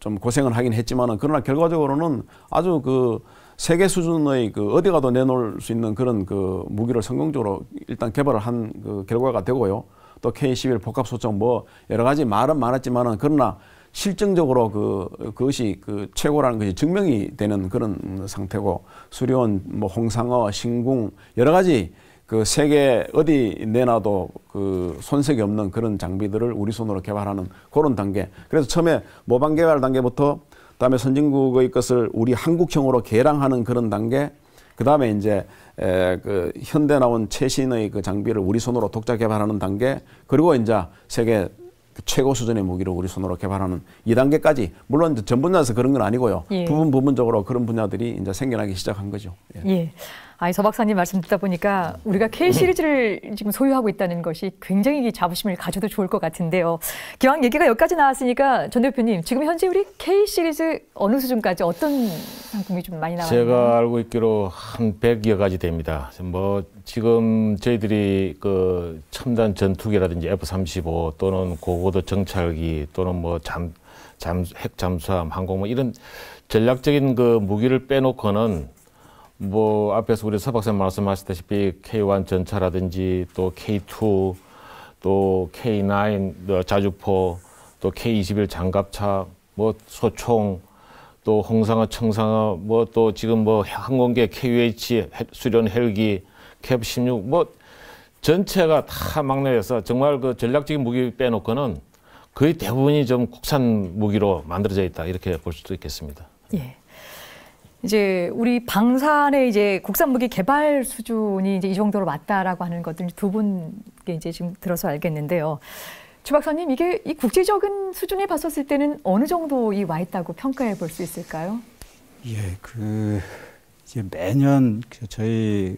[SPEAKER 6] 좀 고생을 하긴 했지만은, 그러나 결과적으로는 아주 세계 수준의 어디 가도 내놓을 수 있는 그런 무기를 성공적으로 일단 개발을 한 결과가 되고요. 또 K-11 복합 소총 뭐 여러 가지 말은 많았지만은, 그러나 실증적으로 그것이 최고라는 것이 증명이 되는 그런 상태고, 수리온, 뭐 홍상어, 신궁 여러 가지 세계 어디 내놔도 손색이 없는 그런 장비들을 우리 손으로 개발하는 그런 단계. 그래서 처음에 모방 개발 단계부터, 그다음에 선진국의 것을 우리 한국형으로 개량하는 그런 단계, 그다음에 이제 현대 나온 최신의 장비를 우리 손으로 독자 개발하는 단계, 그리고 이제 세계 최고 수준의 무기를 우리 손으로 개발하는 2단계까지, 물론 전 분야에서 그런 건 아니고요. 예. 부분적으로 그런 분야들이 이제 생겨나기 시작한 거죠. 예.
[SPEAKER 2] 예. 서 박사님 말씀 듣다 보니까 우리가 K-시리즈를 지금 소유하고 있다는 것이 굉장히 자부심을 가져도 좋을 것 같은데요. 기왕 얘기가 여기까지 나왔으니까 전 대표님, 지금 현재 우리 K-시리즈 어느 수준까지 어떤 상품이 좀 많이 나와요?
[SPEAKER 5] 제가 알고 있기로 한 100여 가지 됩니다. 뭐 지금 저희들이 첨단 전투기라든지 F-35 또는 고고도 정찰기 또는 뭐 핵 잠수함, 항공 뭐 이런 전략적인 무기를 빼놓고는 뭐 앞에서 우리 서 박사님 말씀하셨다시피 K1 전차라든지 또 K2 또 K9 자주포 또 K21 장갑차 뭐 소총 또 홍상어 청상어 뭐 또 지금 뭐 항공기 KUH 수련 헬기 캡16 뭐 전체가 다 막내에서 정말 그 전략적인 무기 빼놓고는 거의 대부분이 좀 국산 무기로 만들어져 있다 이렇게 볼 수도 있겠습니다.
[SPEAKER 2] 예. 이제 우리 방산의 이제 국산 무기 개발 수준이 이제 이 정도로 맞다라고 하는 것들 두 분께 이제 지금 들어서 알겠는데요. 최 박사님, 이게 이 국제적인 수준에 봤었을 때는 어느 정도 와 있다고 평가해 볼 수 있을까요?
[SPEAKER 4] 예, 이제 매년 저희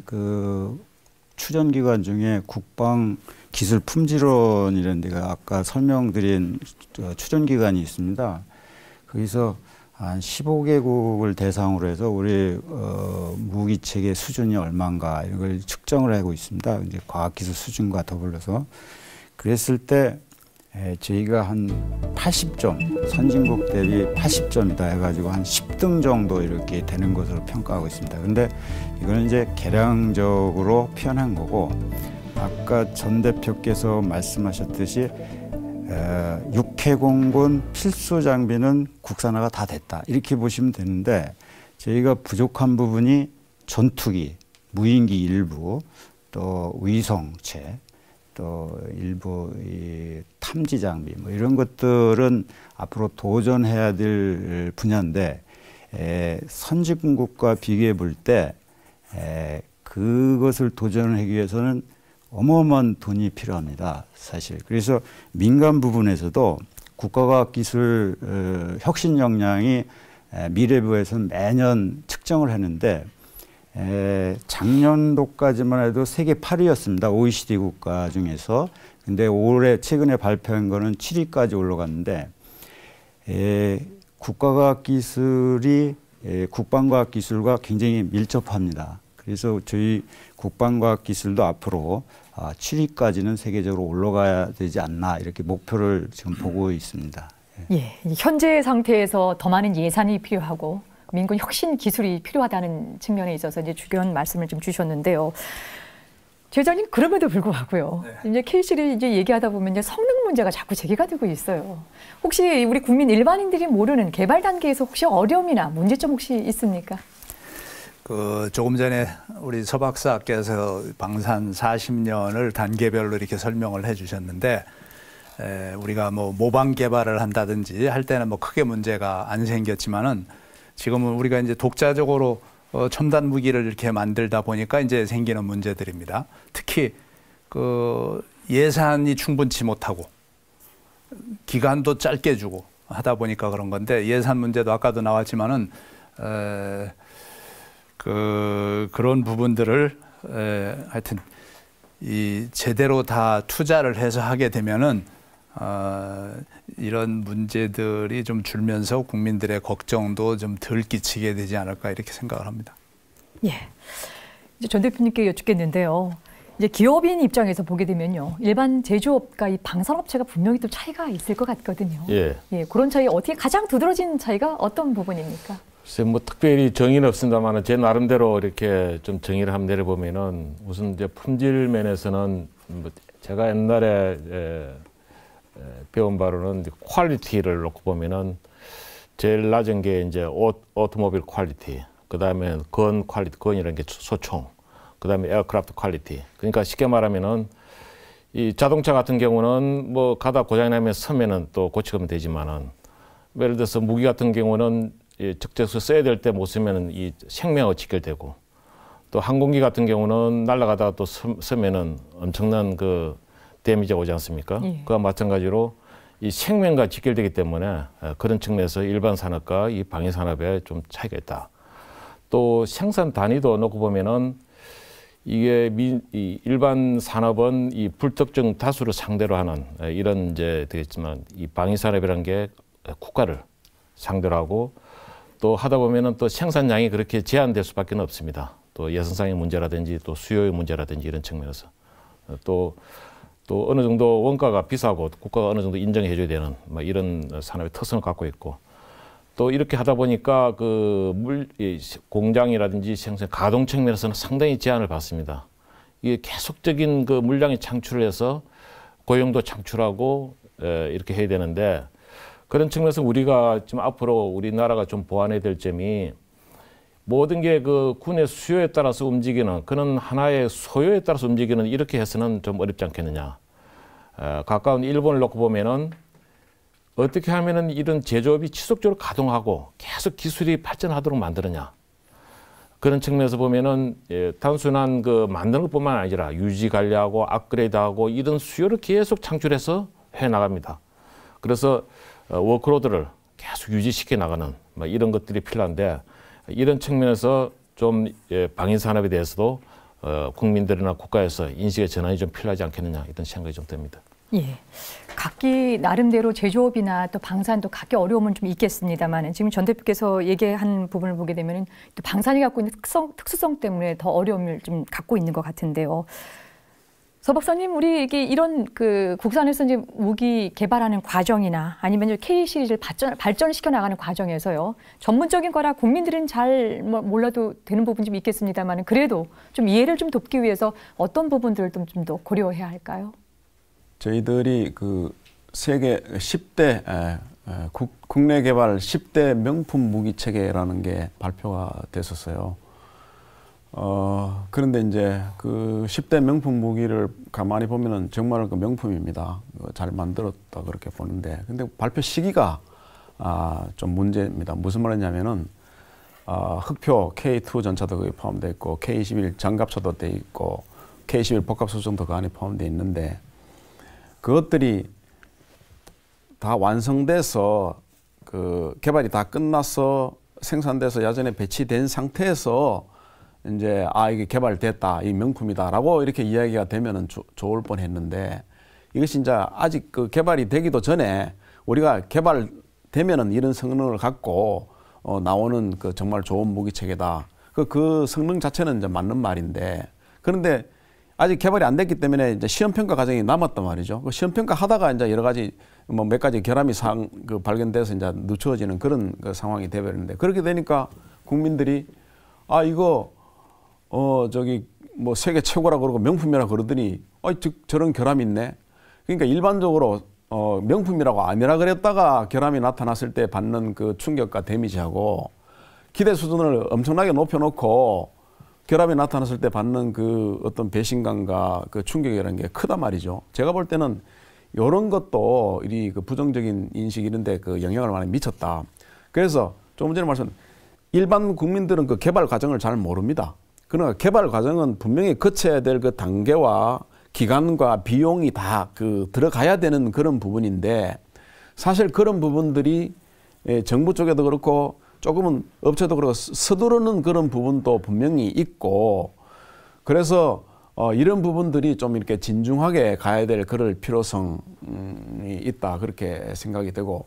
[SPEAKER 4] 추전 기관 중에 국방 기술 품질원이라는 데가 아까 설명드린 추전 기관이 있습니다. 거기서 한 15개국을 대상으로 해서 우리 무기 체계 수준이 얼마인가 이런 걸 측정을 하고 있습니다. 이제 과학기술 수준과 더불어서 그랬을 때 저희가 한 80점, 선진국 대비 80점이다 해가지고 한 10등 정도 이렇게 되는 것으로 평가하고 있습니다. 근데 이거는 이제 계량적으로 표현한 거고 아까 전 대표께서 말씀하셨듯이 육해공군 필수 장비는 국산화가 다 됐다 이렇게 보시면 되는데 저희가 부족한 부분이 전투기, 무인기 일부, 또 위성체, 또 일부 이 탐지 장비 뭐 이런 것들은 앞으로 도전해야 될 분야인데 선진국과 비교해 볼 때 그것을 도전하기 위해서는 어마어마한 돈이 필요합니다, 사실. 그래서 민간 부분에서도 국가과학기술 혁신 역량이 미래부에서는 매년 측정을 했는데 작년도까지만 해도 세계 8위였습니다. OECD 국가 중에서. 근데 올해 최근에 발표한 거는 7위까지 올라갔는데 국가과학기술이 국방과학기술과 굉장히 밀접합니다. 그래서 저희 국방과학기술도 앞으로 7위까지는 세계적으로 올라가야 되지 않나 이렇게 목표를 지금 보고 있습니다.
[SPEAKER 2] 예, 현재 상태에서 더 많은 예산이 필요하고 민군 혁신 기술이 필요하다는 측면에 있어서 이제 주변 말씀을 좀 주셨는데요. 제자님 그럼에도 불구하고요. 이제 K-시리즈 이제 얘기하다 보면 이제 성능 문제가 자꾸 제기가 되고 있어요. 혹시 우리 국민 일반인들이 모르는 개발 단계에서 혹시 어려움이나 문제점 혹시 있습니까?
[SPEAKER 3] 조금 전에 우리 서 박사께서 방산 40년을 단계별로 이렇게 설명을 해주셨는데 우리가 뭐 모방 개발을 한다든지 할 때는 뭐 크게 문제가 안 생겼지만은 지금은 우리가 이제 독자적으로 첨단 무기를 이렇게 만들다 보니까 이제 생기는 문제들입니다. 특히 예산이 충분치 못하고 기간도 짧게 주고 하다 보니까 그런 건데 예산 문제도 아까도 나왔지만은 그런 부분들을 하여튼 제대로 다 투자를 해서 하게 되면은 이런 문제들이 좀 줄면서 국민들의 걱정도 좀 덜 끼치게 되지 않을까 이렇게 생각을 합니다.
[SPEAKER 2] 예, 이제 전 대표님께 여쭙겠는데요. 이제 기업인 입장에서 보게 되면요, 일반 제조업과 이 방산업체가 분명히 또 차이가 있을 것 같거든요.
[SPEAKER 5] 예.
[SPEAKER 2] 예, 그런 차이 어떻게 가장 두드러진 차이가 어떤 부분입니까?
[SPEAKER 5] 글쎄 뭐 특별히 정의는 없습니다만 제 나름대로 이렇게 좀 정의를 한번 내려보면은 우선 이제 품질 면에서는 뭐 제가 옛날에 배운 바로는 퀄리티를 놓고 보면은 제일 낮은 게 이제 오토모빌 퀄리티, 그 다음에 건 퀄리티, 건이라는 게 소총, 그 다음에 에어크래프트 퀄리티. 그러니까 쉽게 말하면은 이 자동차 같은 경우는 뭐 가다 고장이 나면 서면은 또 고치면 되지만은 예를 들어서 무기 같은 경우는 적재수 써야 될 때 못 쓰면은 이 생명을 직결되고 또 항공기 같은 경우는 날아가다가 또 서면은 엄청난 데미지가 오지 않습니까? 예. 그와 마찬가지로 이 생명과 직결되기 때문에 그런 측면에서 일반 산업과 이 방위 산업에 좀 차이가 있다. 또 생산 단위도 놓고 보면은 이게 이 일반 산업은 이 불특정 다수를 상대로 하는 이런 이제 되겠지만 이 방위 산업이라는 게 국가를 상대로 하고 또 하다 보면은 또 생산량이 그렇게 제한될 수밖에 없습니다. 또 예산상의 문제라든지 또 수요의 문제라든지 이런 측면에서 또 어느 정도 원가가 비싸고 국가가 어느 정도 인정해 줘야 되는 뭐 이런 산업의 특성을 갖고 있고 또 이렇게 하다 보니까 공장이라든지 생산 가동 측면에서는 상당히 제한을 받습니다. 이게 계속적인 그 물량이 창출해서 고용도 창출하고 이렇게 해야 되는데, 그런 측면에서 우리가 지금 앞으로 우리나라가 좀 보완해야 될 점이, 모든 게 그 군의 수요에 따라서 움직이는 그런 하나의 소요에 따라서 움직이는, 이렇게 해서는 좀 어렵지 않겠느냐. 가까운 일본을 놓고 보면은 어떻게 하면은 이런 제조업이 지속적으로 가동하고 계속 기술이 발전하도록 만드느냐. 그런 측면에서 보면은 단순한 그 만드는 것뿐만 아니라 유지 관리하고 업그레이드하고 이런 수요를 계속 창출해서 해 나갑니다. 그래서 워크로드를 계속 유지시켜 나가는 이런 것들이 필요한데, 이런 측면에서 좀 방위 산업에 대해서도 국민들이나 국가에서 인식의 전환이 좀 필요하지 않겠느냐, 이런 생각이 좀 듭니다.
[SPEAKER 2] 예. 각기 나름대로 제조업이나 또 방산도 각기 어려움은 좀 있겠습니다만, 지금 전 대표께서 얘기한 부분을 보게 되면 또 방산이 갖고 있는 특수성 때문에 더 어려움을 좀 갖고 있는 것 같은데요. 서 박사님, 우리 이게 이런 그 국산에서 이제 무기 개발하는 과정이나 아니면 K 시리즈를 발전시켜 나가는 과정에서요, 전문적인 거라 국민들은 잘 몰라도 되는 부분이 좀 있겠습니다만, 그래도 좀 이해를 좀 돕기 위해서 어떤 부분들을 좀 더 고려해야 할까요?
[SPEAKER 6] 저희들이 그 세계 10대 국내 개발 10대 명품 무기 체계라는 게 발표가 됐었어요. 그런데 이제 그 10대 명품 무기를 가만히 보면은 정말 그 명품입니다. 잘 만들었다 그렇게 보는데, 근데 발표 시기가 좀 문제입니다. 무슨 말이냐면은 흑표 K2 전차도 거기 포함되어 있고, K21 장갑차도 돼 있고, K21 복합소총도 그 안에 포함되어 있는데, 그것들이 다 완성돼서 그 개발이 다 끝나서 생산돼서 야전에 배치된 상태에서 이제 이게 개발됐다, 이 명품이다라고 이렇게 이야기가 되면은 좋을 뻔했는데, 이것이 이제 아직 그 개발이 되기도 전에 우리가 개발되면은 이런 성능을 갖고 나오는 그 정말 좋은 무기 체계다. 그 성능 자체는 이제 맞는 말인데, 그런데 아직 개발이 안 됐기 때문에 이제 시험 평가 과정이 남았단 말이죠. 그 시험 평가 하다가 이제 여러 가지 몇 가지 결함이 발견돼서 이제 늦춰지는 그런 그 상황이 되버리는데, 그렇게 되니까 국민들이 이거 뭐 세계 최고라 그러고 명품이라 그러더니 저런 결함이 있네. 그러니까 일반적으로 명품이라고 아니라 그랬다가 결함이 나타났을 때 받는 그 충격과 데미지하고, 기대 수준을 엄청나게 높여놓고 결함이 나타났을 때 받는 그 어떤 배신감과 그 충격이라는 게 크단 말이죠. 제가 볼 때는 이런 것도 그 부정적인 인식 이런 데 그 영향을 많이 미쳤다. 그래서 조금 전에 말씀, 일반 국민들은 그 개발 과정을 잘 모릅니다. 그러나 개발 과정은 분명히 거쳐야 될 그 단계와 기간과 비용이 다 그 들어가야 되는 그런 부분인데, 사실 그런 부분들이 정부 쪽에도 그렇고 조금은 업체도 그렇고 서두르는 그런 부분도 분명히 있고, 그래서 이런 부분들이 좀 이렇게 진중하게 가야 될 그럴 필요성이 있다, 그렇게 생각이 되고,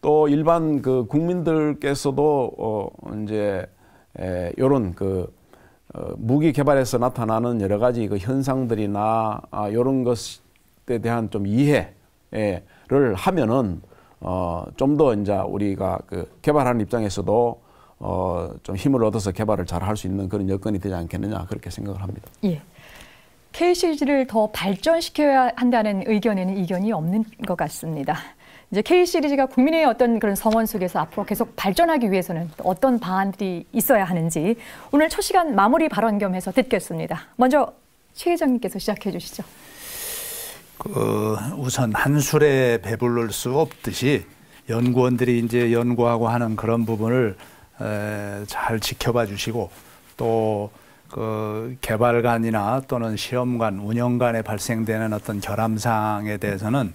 [SPEAKER 6] 또 일반 그 국민들께서도 이제 이런 그 무기 개발에서 나타나는 여러 가지 그 현상들이나 이런 것에 대한 좀 이해를 하면은 좀 더 이제 우리가 그 개발하는 입장에서도 좀 힘을 얻어서 개발을 잘 할 수 있는 그런 여건이 되지 않겠느냐, 그렇게 생각을 합니다.
[SPEAKER 2] 예. K 시리즈를 더 발전시켜야 한다는 의견에는 이견이 없는 것 같습니다. 이제 K 시리즈가 국민의 어떤 그런 성원 속에서 앞으로 계속 발전하기 위해서는 어떤 방안들이 있어야 하는지 오늘 첫 시간 마무리 발언 겸해서 듣겠습니다. 먼저 최 회장님께서 시작해 주시죠.
[SPEAKER 3] 우선 한 술에 배부를 수 없듯이 연구원들이 이제 연구하고 하는 그런 부분을 잘 지켜봐 주시고, 또 그 개발관이나 또는 시험관, 운영관에 발생되는 어떤 결함사항에 대해서는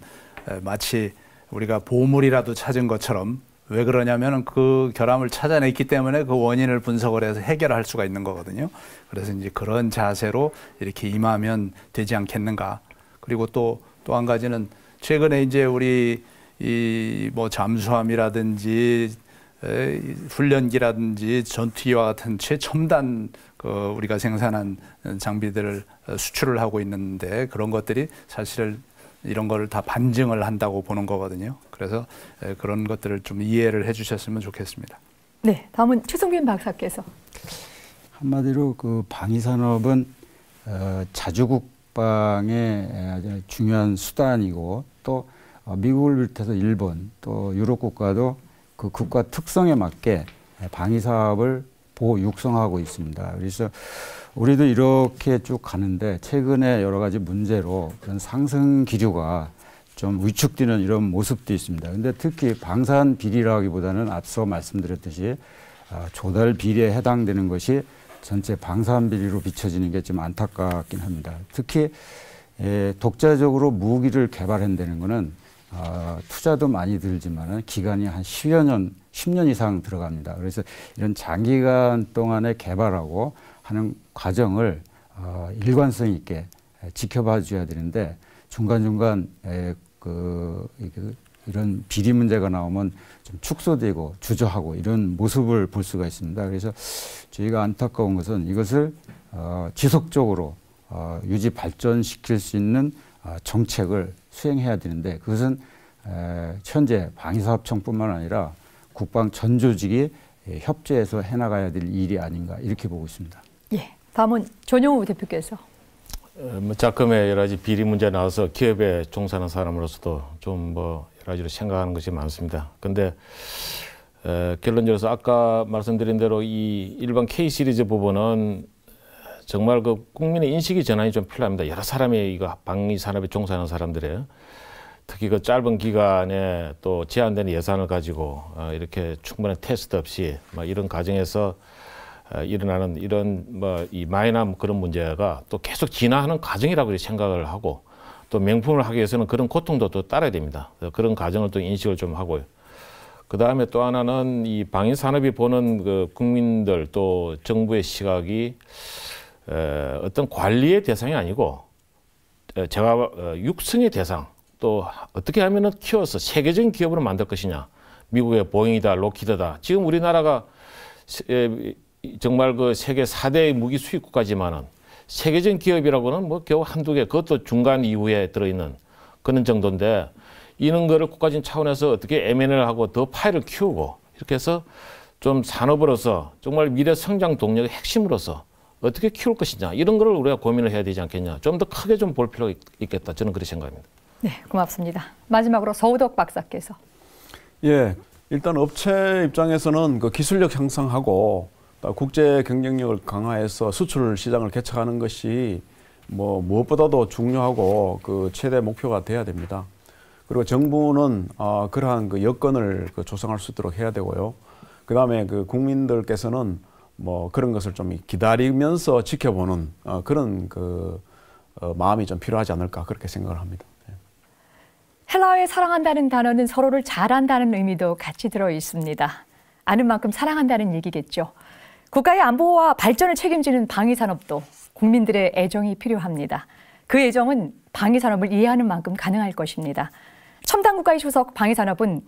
[SPEAKER 3] 마치 우리가 보물이라도 찾은 것처럼, 왜 그러냐면은 그 결함을 찾아냈기 때문에 그 원인을 분석을 해서 해결할 수가 있는 거거든요. 그래서 이제 그런 자세로 이렇게 임하면 되지 않겠는가. 그리고 또 한 가지는 최근에 이제 우리 뭐 잠수함이라든지 훈련기라든지 전투기와 같은 최첨단 우리가 생산한 장비들을 수출을 하고 있는데, 그런 것들이 사실 이런 거를 다 반증을 한다고 보는 거거든요. 그래서 그런 것들을 좀 이해를 해주셨으면 좋겠습니다.
[SPEAKER 2] 네, 다음은 최성균 박사께서.
[SPEAKER 4] 한마디로 그 방위산업은 자주국방의 중요한 수단이고 또 미국을 비롯해서 일본 또 유럽 국가도 그 국가 특성에 맞게 방위사업을 육성하고 있습니다. 그래서 우리도 이렇게 쭉 가는데 최근에 여러 가지 문제로 그런 상승 기류가 좀 위축되는 이런 모습도 있습니다. 그런데 특히 방산 비리라기보다는 앞서 말씀드렸듯이 조달 비리에 해당되는 것이 전체 방산 비리로 비춰지는 게 좀 안타깝긴 합니다. 특히 독자적으로 무기를 개발한다는 것은 투자도 많이 들지만은 기간이 한 10년 이상 들어갑니다. 그래서 이런 장기간 동안에 개발하고 하는 과정을 일관성 있게 지켜봐 줘야 되는데 중간중간 이런 비리 문제가 나오면 좀 축소되고 주저하고 이런 모습을 볼 수가 있습니다. 그래서 저희가 안타까운 것은 이것을 지속적으로 유지 발전시킬 수 있는 정책을 수행해야 되는데 그것은 현재 방위사업청뿐만 아니라 국방 전 조직이 협조해서 해나가야 될 일이 아닌가 이렇게 보고 있습니다.
[SPEAKER 2] 예, 다음은 전용우 대표께서.
[SPEAKER 5] 작금에 여러 가지 비리 문제 나와서 기업에 종사하는 사람으로서도 좀 여러 가지로 생각하는 것이 많습니다. 근데 결론적으로 아까 말씀드린 대로 이 일반 K 시리즈 부분은 정말 그 국민의 인식이 전환이 좀 필요합니다. 여러 사람이 이거 방위 산업에 종사하는 사람들의 특히 그 짧은 기간에 또 제한된 예산을 가지고 이렇게 충분한 테스트 없이 이런 과정에서 일어나는 이런 이 마이너한 그런 문제가 또 계속 진화하는 과정이라고 생각을 하고 또 명품을 하기 위해서는 그런 고통도 또 따라야 됩니다. 그런 과정을 또 인식을 좀 하고요. 그 다음에 또 하나는 이 방위 산업이 보는 그 국민들 또 정부의 시각이 어떤 관리의 대상이 아니고 제가 육성의 대상 또 어떻게 하면은 키워서 세계적인 기업으로 만들 것이냐. 미국의 보잉이다, 로키드다. 지금 우리나라가 정말 그 세계 4대 무기 수입국가지만은 세계적인 기업이라고는 겨우 한두 개, 그것도 중간 이후에 들어있는 그런 정도인데 이런 거를 국가적인 차원에서 어떻게 M&A를 하고 더 파이를 키우고 이렇게 해서 좀 산업으로서 정말 미래 성장 동력의 핵심으로서 어떻게 키울 것이냐 이런 거를 우리가 고민을 해야 되지 않겠냐. 좀 더 크게 좀 볼 필요가 있겠다. 저는 그렇게 생각합니다.
[SPEAKER 2] 네, 고맙습니다. 마지막으로 서우덕 박사께서.
[SPEAKER 6] 예, 일단 업체 입장에서는 그 기술력 향상하고 국제 경쟁력을 강화해서 수출 시장을 개척하는 것이 무엇보다도 중요하고 그 최대 목표가 돼야 됩니다. 그리고 정부는 그러한 그 여건을 조성할 수 있도록 해야 되고요. 그 다음에 그 국민들께서는 그런 것을 좀 기다리면서 지켜보는 그런 그 마음이 좀 필요하지 않을까 그렇게 생각을 합니다.
[SPEAKER 2] 헬라어에 사랑한다는 단어는 서로를 잘 안다는 의미도 같이 들어 있습니다. 아는 만큼 사랑한다는 얘기겠죠. 국가의 안보와 발전을 책임지는 방위산업도 국민들의 애정이 필요합니다. 그 애정은 방위산업을 이해하는 만큼 가능할 것입니다. 첨단 국가의 초석 방위산업은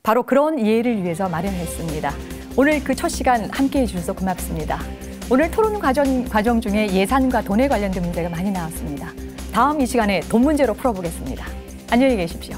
[SPEAKER 2] 바로 그런 이해를 위해서 마련했습니다. 오늘 그 첫 시간 함께해 주셔서 고맙습니다. 오늘 토론 과정 중에 예산과 돈에 관련된 문제가 많이 나왔습니다. 다음 이 시간에 돈 문제로 풀어보겠습니다. 안녕히 계십시오.